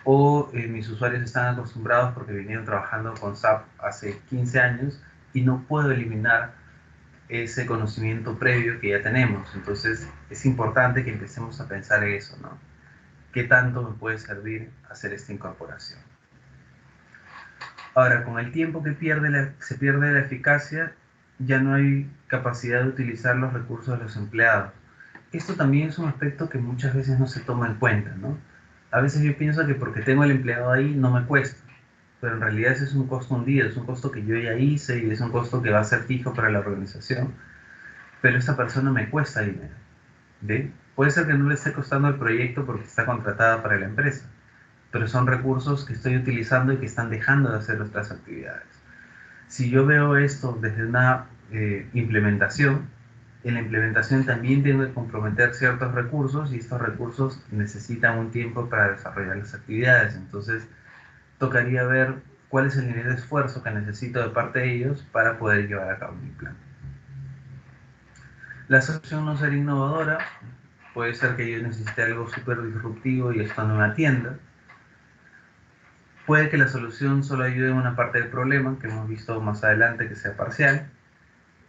o mis usuarios están acostumbrados porque vinieron trabajando con SAP hace 15 años y no puedo eliminar ese conocimiento previo que ya tenemos. Entonces es importante que empecemos a pensar eso, ¿no? ¿Qué tanto me puede servir hacer esta incorporación? Ahora, con el tiempo que se pierde la eficacia, ya no hay capacidad de utilizar los recursos de los empleados. Esto también es un aspecto que muchas veces no se toma en cuenta, ¿no? A veces yo pienso que porque tengo el empleado ahí no me cuesta, pero en realidad ese es un costo hundido, es un costo que yo ya hice y es un costo que va a ser fijo para la organización, pero esta persona me cuesta dinero. ¿Ve? Puede ser que no le esté costando el proyecto porque está contratada para la empresa, pero son recursos que estoy utilizando y que están dejando de hacer otras actividades. Si yo veo esto desde una implementación, en la implementación también tengo que comprometer ciertos recursos y estos recursos necesitan un tiempo para desarrollar las actividades. Entonces, tocaría ver cuál es el nivel de esfuerzo que necesito de parte de ellos para poder llevar a cabo mi plan. La solución no será innovadora, puede ser que yo necesite algo súper disruptivo y esto no me atienda. Puede que la solución solo ayude en una parte del problema, que hemos visto más adelante que sea parcial.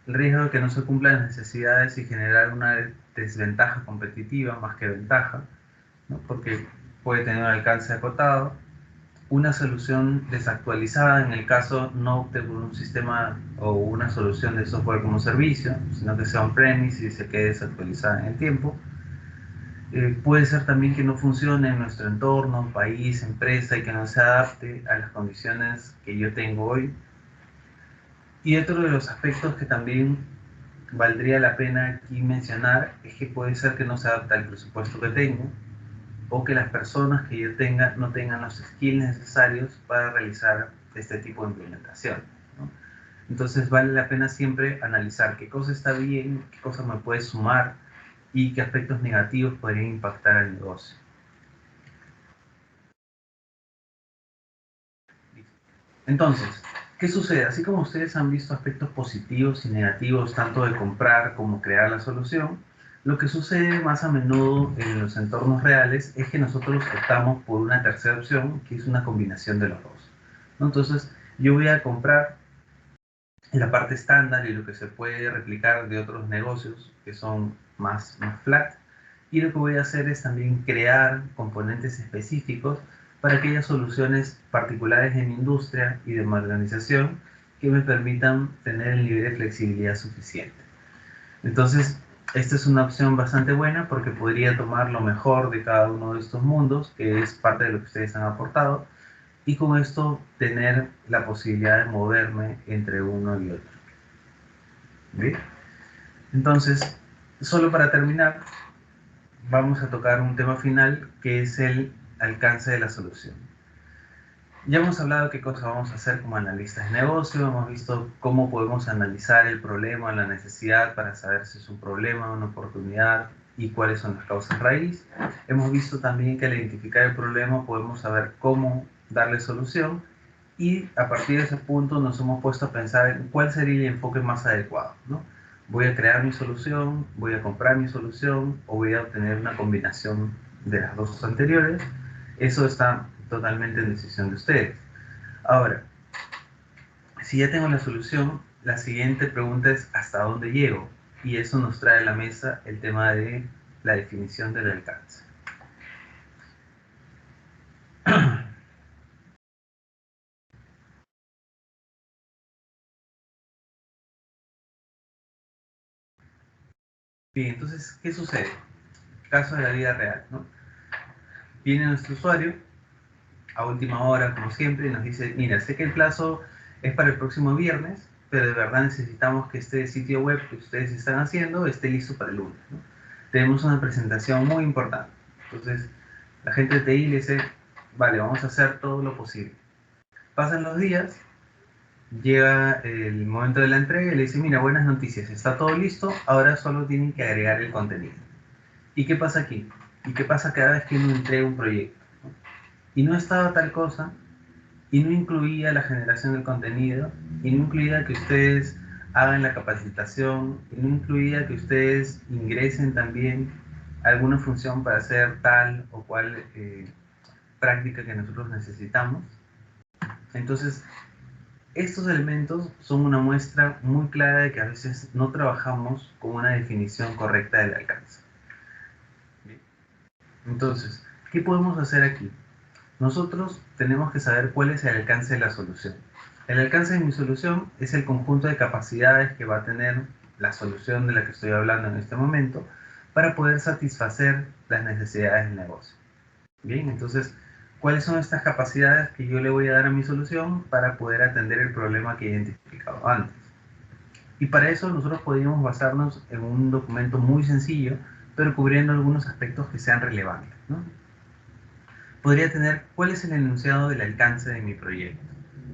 El riesgo de que no se cumplan las necesidades y generar una desventaja competitiva más que ventaja, ¿no? Porque puede tener un alcance acotado. Una solución desactualizada en el caso no opte por un sistema o una solución de software como servicio, sino que sea on-premise y se quede desactualizada en el tiempo. Puede ser también que no funcione en nuestro entorno, país, empresa y que no se adapte a las condiciones que yo tengo hoy. Y otro de los aspectos que también valdría la pena aquí mencionar es que puede ser que no se adapte al presupuesto que tengo o que las personas que yo tenga no tengan los skills necesarios para realizar este tipo de implementación, ¿no? Entonces vale la pena siempre analizar qué cosa está bien, qué cosa me puede sumar y qué aspectos negativos podrían impactar al negocio. Entonces, ¿qué sucede? Así como ustedes han visto aspectos positivos y negativos tanto de comprar como crear la solución, lo que sucede más a menudo en los entornos reales es que nosotros optamos por una tercera opción, que es una combinación de los dos, ¿no? Entonces, yo voy a comprar la parte estándar y lo que se puede replicar de otros negocios que son más flat, y lo que voy a hacer es también crear componentes específicos para aquellas soluciones particulares de mi industria y de mi organización que me permitan tener el nivel de flexibilidad suficiente. Entonces, esta es una opción bastante buena porque podría tomar lo mejor de cada uno de estos mundos, que es parte de lo que ustedes han aportado, y con esto tener la posibilidad de moverme entre uno y otro. ¿Bien? Entonces, solo para terminar, vamos a tocar un tema final que es el alcance de la solución. Ya hemos hablado de qué cosas vamos a hacer como analistas de negocio, hemos visto cómo podemos analizar el problema, la necesidad para saber si es un problema o una oportunidad y cuáles son las causas raíz. Hemos visto también que al identificar el problema podemos saber cómo darle solución y a partir de ese punto nos hemos puesto a pensar en cuál sería el enfoque más adecuado, ¿no? Voy a crear mi solución, voy a comprar mi solución o voy a obtener una combinación de las dos anteriores. Eso está totalmente en decisión de ustedes. Ahora, si ya tengo la solución, la siguiente pregunta es ¿hasta dónde llego? Y eso nos trae a la mesa el tema de la definición del alcance. Bien, entonces, ¿qué sucede? Caso de la vida real, ¿no? Viene nuestro usuario, a última hora, como siempre, y nos dice, mira, sé que el plazo es para el próximo viernes, pero de verdad necesitamos que este sitio web que ustedes están haciendo esté listo para el lunes, ¿no? Tenemos una presentación muy importante. Entonces, la gente de TI le dice, vale, vamos a hacer todo lo posible. Pasan los días, llega el momento de la entrega y le dice, mira, buenas noticias, está todo listo, ahora solo tienen que agregar el contenido. ¿Y qué pasa aquí? ¿Y qué pasa cada vez que uno entrega un proyecto? Y no estaba tal cosa, y no incluía la generación del contenido, y no incluía que ustedes hagan la capacitación, y no incluía que ustedes ingresen también alguna función para hacer tal o cual práctica que nosotros necesitamos. Entonces, estos elementos son una muestra muy clara de que a veces no trabajamos con una definición correcta del alcance. Entonces, ¿qué podemos hacer aquí? Nosotros tenemos que saber cuál es el alcance de la solución. El alcance de mi solución es el conjunto de capacidades que va a tener la solución de la que estoy hablando en este momento para poder satisfacer las necesidades del negocio. Bien, entonces, ¿cuáles son estas capacidades que yo le voy a dar a mi solución para poder atender el problema que he identificado antes? Y para eso nosotros podríamos basarnos en un documento muy sencillo, pero cubriendo algunos aspectos que sean relevantes, ¿no? Podría tener cuál es el enunciado del alcance de mi proyecto.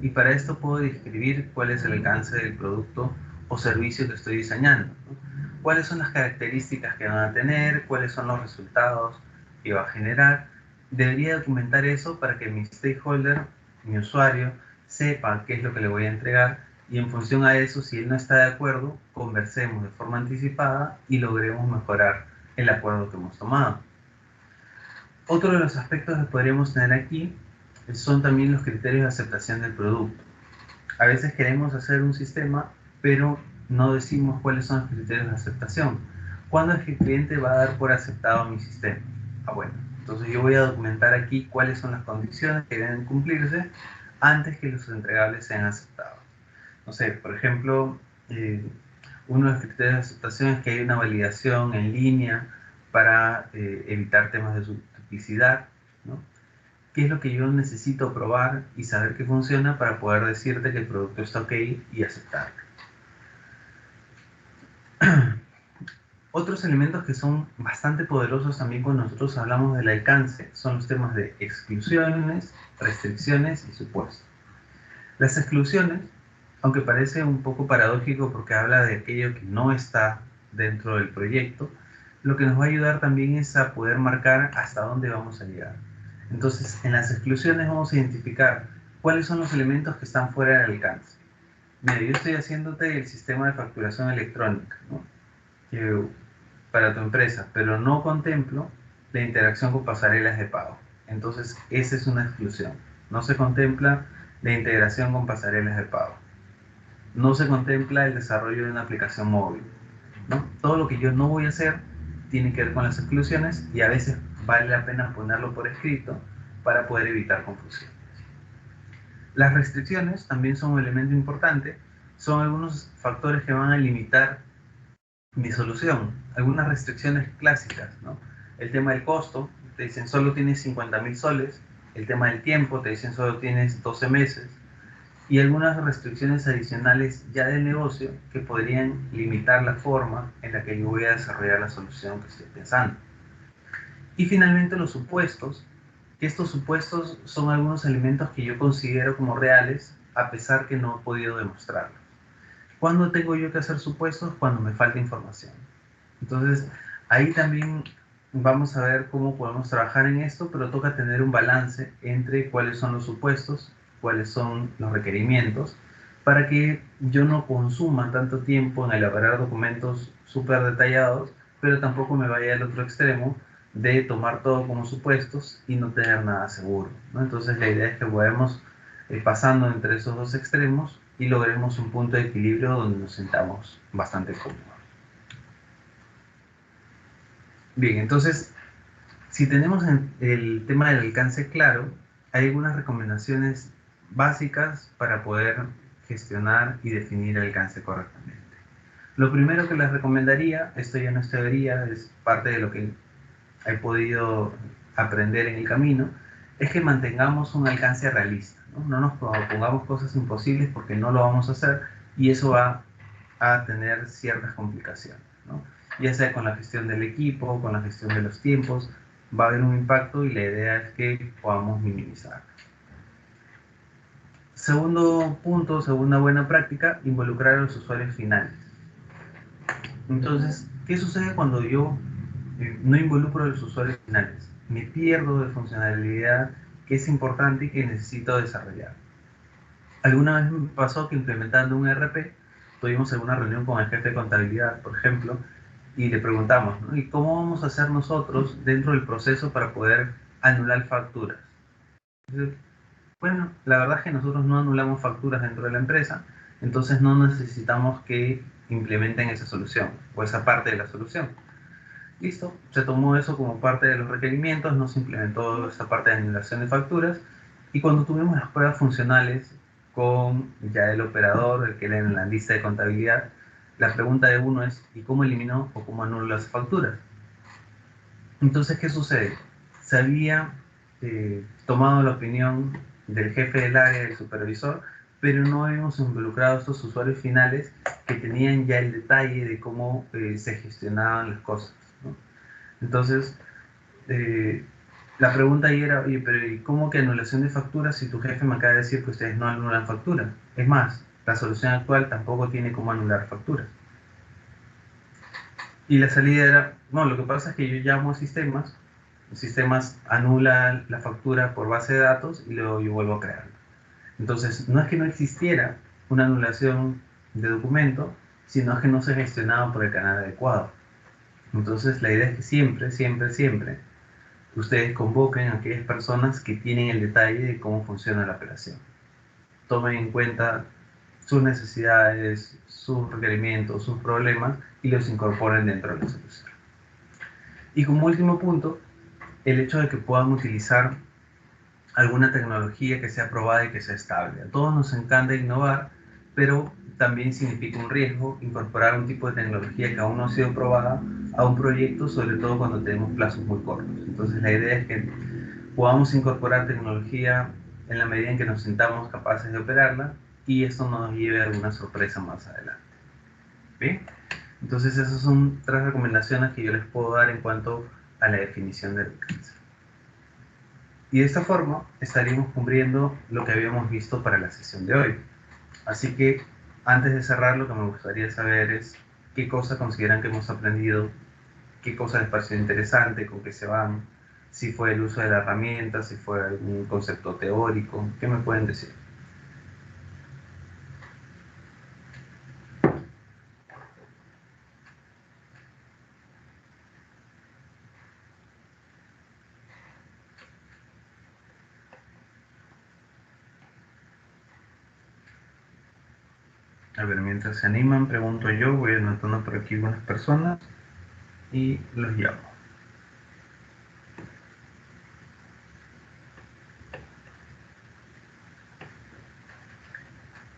Y para esto puedo describir cuál es el alcance del producto o servicio que estoy diseñando, ¿no? Cuáles son las características que van a tener, cuáles son los resultados que va a generar. Debería documentar eso para que mi stakeholder, mi usuario, sepa qué es lo que le voy a entregar y en función a eso, si él no está de acuerdo, conversemos de forma anticipada y logremos mejorar el acuerdo que hemos tomado. Otro de los aspectos que podríamos tener aquí son también los criterios de aceptación del producto. A veces queremos hacer un sistema, pero no decimos cuáles son los criterios de aceptación. ¿Cuándo es que el cliente va a dar por aceptado mi sistema? Bueno, entonces yo voy a documentar aquí cuáles son las condiciones que deben cumplirse antes que los entregables sean aceptados. No sé, por ejemplo, uno de los criterios de aceptación es que hay una validación en línea para evitar temas de duplicidad, ¿no? ¿Qué es lo que yo necesito probar y saber que funciona para poder decirte que el producto está ok y aceptarlo? Otros elementos que son bastante poderosos también cuando nosotros hablamos del alcance son los temas de exclusiones, restricciones y supuestos. Las exclusiones, aunque parece un poco paradójico porque habla de aquello que no está dentro del proyecto, lo que nos va a ayudar también es a poder marcar hasta dónde vamos a llegar. Entonces, en las exclusiones vamos a identificar cuáles son los elementos que están fuera del alcance. Mira, yo estoy haciéndote el sistema de facturación electrónica, ¿no? Para tu empresa, pero no contemplo la interacción con pasarelas de pago. Entonces, esa es una exclusión. No se contempla la integración con pasarelas de pago. No se contempla el desarrollo de una aplicación móvil, ¿no? Todo lo que yo no voy a hacer tiene que ver con las exclusiones y a veces vale la pena ponerlo por escrito para poder evitar confusiones. Las restricciones también son un elemento importante, son algunos factores que van a limitar mi solución, algunas restricciones clásicas, ¿no? El tema del costo, te dicen solo tienes 50.000 soles, el tema del tiempo, te dicen solo tienes 12 meses, y algunas restricciones adicionales ya del negocio que podrían limitar la forma en la que yo voy a desarrollar la solución que estoy pensando. Y finalmente los supuestos, que estos supuestos son algunos elementos que yo considero como reales a pesar que no he podido demostrarlos. ¿Cuándo tengo yo que hacer supuestos? Cuando me falta información. Entonces, ahí también vamos a ver cómo podemos trabajar en esto, pero toca tener un balance entre cuáles son los supuestos, cuáles son los requerimientos, para que yo no consuma tanto tiempo en elaborar documentos súper detallados, pero tampoco me vaya al otro extremo de tomar todo como supuestos y no tener nada seguro, ¿no? Entonces la idea es que podamos pasando entre esos dos extremos y logremos un punto de equilibrio donde nos sintamos bastante cómodos. Bien, entonces, si tenemos el tema del alcance claro, hay algunas recomendaciones básicas para poder gestionar y definir el alcance correctamente. Lo primero que les recomendaría, esto ya no es teoría, es parte de lo que he podido aprender en el camino, es que mantengamos un alcance realista, ¿no? No nos propongamos cosas imposibles porque no lo vamos a hacer y eso va a tener ciertas complicaciones, ¿no? Ya sea con la gestión del equipo, con la gestión de los tiempos, va a haber un impacto y la idea es que podamos minimizar. Segundo punto, segunda buena práctica, involucrar a los usuarios finales. Entonces, ¿qué sucede cuando yo no involucro a los usuarios finales? Me pierdo de funcionalidad que es importante y que necesito desarrollar. Alguna vez me pasó que implementando un ERP, tuvimos alguna reunión con el jefe de contabilidad, por ejemplo, y le preguntamos, ¿no? ¿Y cómo vamos a hacer nosotros dentro del proceso para poder anular facturas? Entonces, bueno, la verdad es que nosotros no anulamos facturas dentro de la empresa, entonces no necesitamos que implementen esa solución o esa parte de la solución. Listo, se tomó eso como parte de los requerimientos, no se implementó esa parte de anulación de facturas y cuando tuvimos las pruebas funcionales con ya el operador, el que lee en la lista de contabilidad, la pregunta de uno es ¿y cómo eliminó o cómo anuló las facturas? Entonces, ¿qué sucede? Se había tomado la opinión del jefe del área, del supervisor, pero no habíamos involucrado a estos usuarios finales que tenían ya el detalle de cómo se gestionaban las cosas, ¿no? Entonces, eh, la pregunta ahí era, oye, pero ¿y cómo que anulación de facturas si tu jefe me acaba de decir que ustedes no anulan facturas? Es más, la solución actual tampoco tiene cómo anular facturas. Y la salida era, no, lo que pasa es que yo llamo a sistemas, los sistemas anulan la factura por base de datos y luego yo vuelvo a crearla. Entonces, no es que no existiera una anulación de documento, sino que no se gestionaba por el canal adecuado. Entonces, la idea es que siempre, siempre, siempre, ustedes convoquen a aquellas personas que tienen el detalle de cómo funciona la operación. Tomen en cuenta sus necesidades, sus requerimientos, sus problemas y los incorporen dentro de la solución. Y como último punto, el hecho de que puedan utilizar alguna tecnología que sea probada y que sea estable. A todos nos encanta innovar, pero también significa un riesgo incorporar un tipo de tecnología que aún no ha sido probada a un proyecto, sobre todo cuando tenemos plazos muy cortos. Entonces la idea es que podamos incorporar tecnología en la medida en que nos sintamos capaces de operarla y esto nos lleve a alguna sorpresa más adelante. ¿Bien? Entonces esas son 3 recomendaciones que yo les puedo dar en cuanto a la definición del alcance. Y de esta forma estaríamos cubriendo lo que habíamos visto para la sesión de hoy. Así que antes de cerrar, lo que me gustaría saber es qué cosas consideran que hemos aprendido, qué cosas les pareció interesante, con qué se van, si fue el uso de la herramienta, si fue algún concepto teórico, ¿qué me pueden decir? A ver, mientras se animan, pregunto yo, voy anotando por aquí algunas personas y los llamo.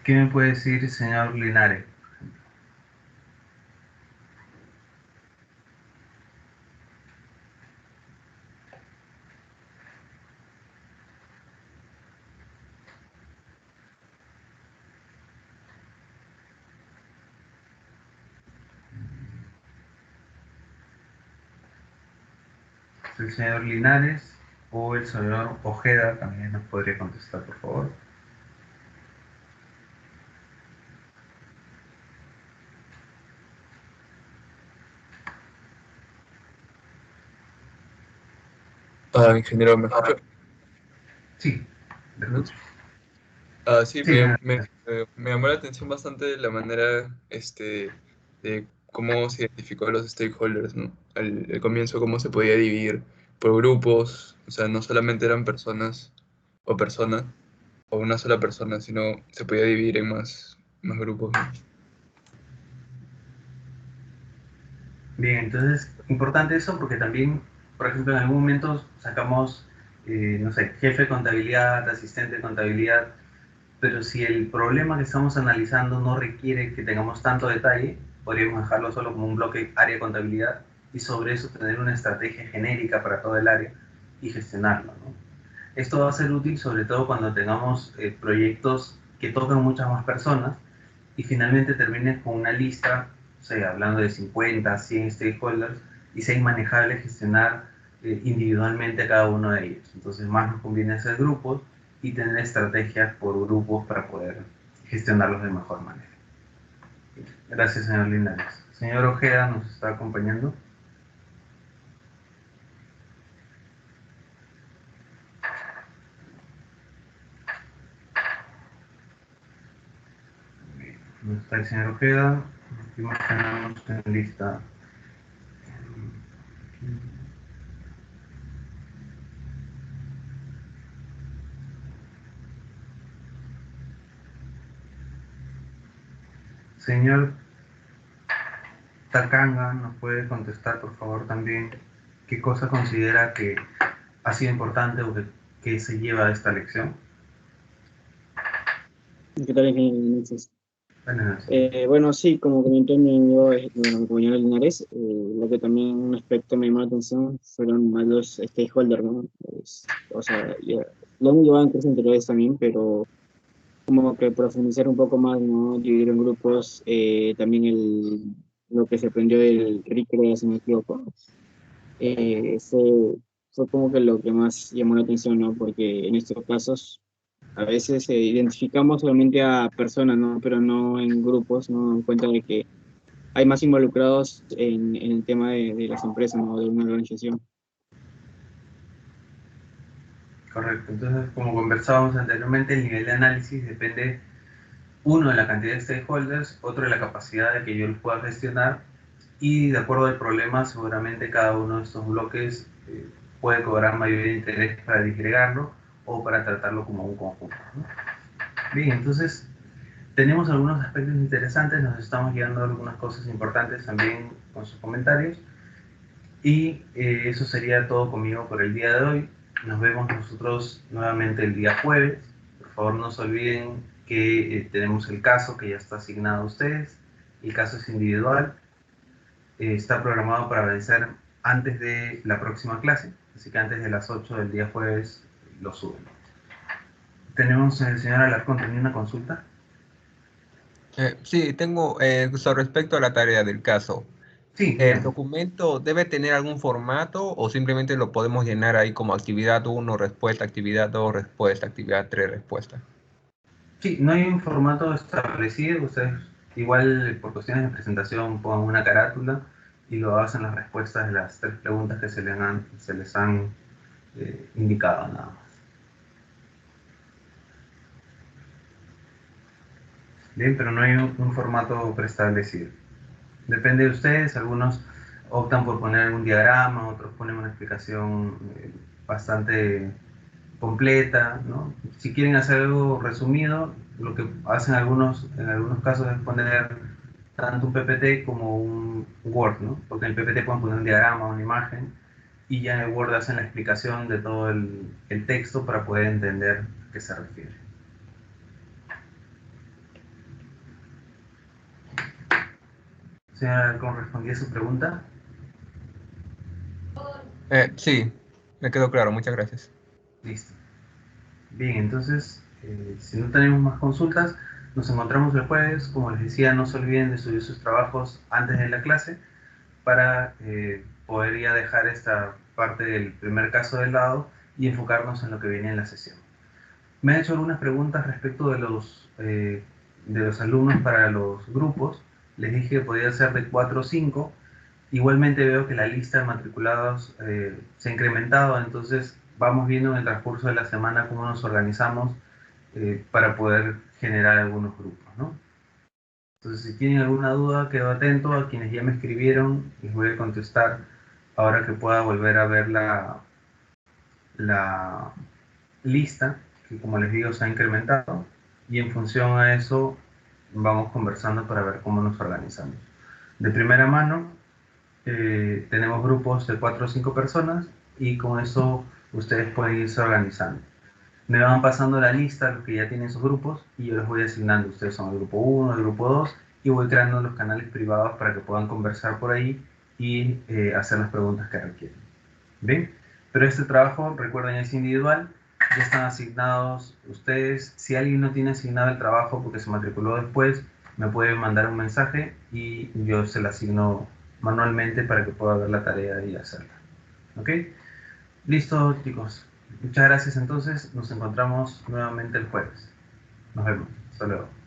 ¿Qué me puede decir, señor Linares? El señor Linares o el señor Ojeda también nos podría contestar, por favor. Ingeniero, ¿me escucha? Sí, lo ¿No? escucho. Sí, Sí, me llamó la atención bastante la manera de cómo se identificó a los stakeholders, ¿no? Al comienzo, cómo se podía dividir por grupos, o sea, no solamente eran personas o personas, o una sola persona, sino se podía dividir en más grupos, ¿no? bien, entonces, importante eso porque también, por ejemplo, en algún momento sacamos, no sé, jefe de contabilidad, asistente de contabilidad, pero si el problema que estamos analizando no requiere que tengamos tanto detalle, podríamos dejarlo solo como un bloque área de contabilidad y sobre eso tener una estrategia genérica para todo el área y gestionarlo, ¿no? Esto va a ser útil sobre todo cuando tengamos proyectos que tocan muchas más personas y finalmente termines con una lista, o sea, hablando de 50, 100 stakeholders, y sea inmanejable gestionar individualmente a cada uno de ellos. Entonces más nos conviene hacer grupos y tener estrategias por grupos para poder gestionarlos de mejor manera. Gracias, señor Linares. Señor Ojeda nos está acompañando. No está el señor Ojeda. Aquí más tenemos en lista. Señor Takanga, ¿nos puede contestar, por favor, también qué cosa considera que ha sido importante o que se lleva de esta lección? ¿Qué tal, ingeniero? Buenas noches. Buenas noches. Bueno, sí, como comentó mi amigo, bueno, mi compañero Linares, lo que también un aspecto me llamó la atención fueron más los stakeholders, ¿no? O sea, lo han llevado en cursos anteriores también, pero como que profundizar un poco más, ¿no? Dividir en grupos, también lo que se aprendió del RICRE, si no me equivoco, fue como que lo que más llamó la atención, ¿no? Porque en estos casos a veces identificamos solamente a personas, ¿no? Pero no en grupos, ¿no? En cuenta de que hay más involucrados en el tema de las empresas, ¿no? De una organización. Correcto. Entonces, como conversábamos anteriormente, el nivel de análisis depende, uno, de la cantidad de stakeholders, otro, de la capacidad de que yo los pueda gestionar, y de acuerdo al problema, seguramente cada uno de estos bloques puede cobrar mayor interés para disgregarlo o para tratarlo como un conjunto, ¿no? Bien, entonces tenemos algunos aspectos interesantes, nos estamos guiando algunas cosas importantes también con sus comentarios, y eso sería todo conmigo por el día de hoy. Nos vemos nosotros nuevamente el día jueves. Por favor, no se olviden que tenemos el caso que ya está asignado a ustedes. El caso es individual. Está programado para vencer antes de la próxima clase, así que antes de las 8 del día jueves lo suben. Tenemos el señor Alarcón, ¿tenía una consulta? Sí, tengo sobre respecto a la tarea del caso. Sí, ¿El dígame. documento debe tener algún formato o simplemente lo podemos llenar ahí como actividad 1, respuesta, actividad 2, respuesta, actividad 3, respuesta? Sí, no hay un formato establecido. Ustedes igual por cuestiones de presentación pongan una carátula y lo hacen las respuestas de las 3 preguntas que se les han indicado nada más. Bien, pero no hay un formato preestablecido. Depende de ustedes, algunos optan por poner algún diagrama, otros ponen una explicación bastante completa, ¿no? Si quieren hacer algo resumido, lo que hacen en algunos casos es poner tanto un PPT como un Word, ¿no? Porque en el PPT pueden poner un diagrama, una imagen, y ya en el Word hacen la explicación de todo el texto para poder entender a qué se refiere. Señora, ¿cómo respondí a su pregunta? Sí, me quedó claro, muchas gracias. Listo. Bien, entonces, si no tenemos más consultas, nos encontramos el jueves. Como les decía, no se olviden de subir sus trabajos antes de la clase para poder ya dejar esta parte del primer caso de lado y enfocarnos en lo que viene en la sesión. Me han hecho algunas preguntas respecto de los alumnos para los grupos. Les dije que podía ser de 4 o 5. Igualmente veo que la lista de matriculados se ha incrementado, entonces vamos viendo en el transcurso de la semana cómo nos organizamos para poder generar algunos grupos, ¿no? Entonces, si tienen alguna duda, quedo atento. A quienes ya me escribieron, les voy a contestar ahora que pueda volver a ver la lista, que como les digo se ha incrementado, y en función a eso vamos conversando para ver cómo nos organizamos. De primera mano, tenemos grupos de 4 o 5 personas y con eso ustedes pueden irse organizando. Me van pasando la lista, los que ya tienen sus grupos, y yo les voy asignando. Ustedes son el grupo 1, el grupo 2, y voy creando los canales privados para que puedan conversar por ahí y hacer las preguntas que requieren. ¿Bien? Pero este trabajo, recuerden, es individual ya están asignados ustedes. Si alguien no tiene asignado el trabajo porque se matriculó después, me puede mandar un mensaje y yo se lo asigno manualmente para que pueda ver la tarea y hacerla. ¿Ok? Listo, chicos. Muchas gracias entonces. Nos encontramos nuevamente el jueves. Nos vemos. Hasta luego.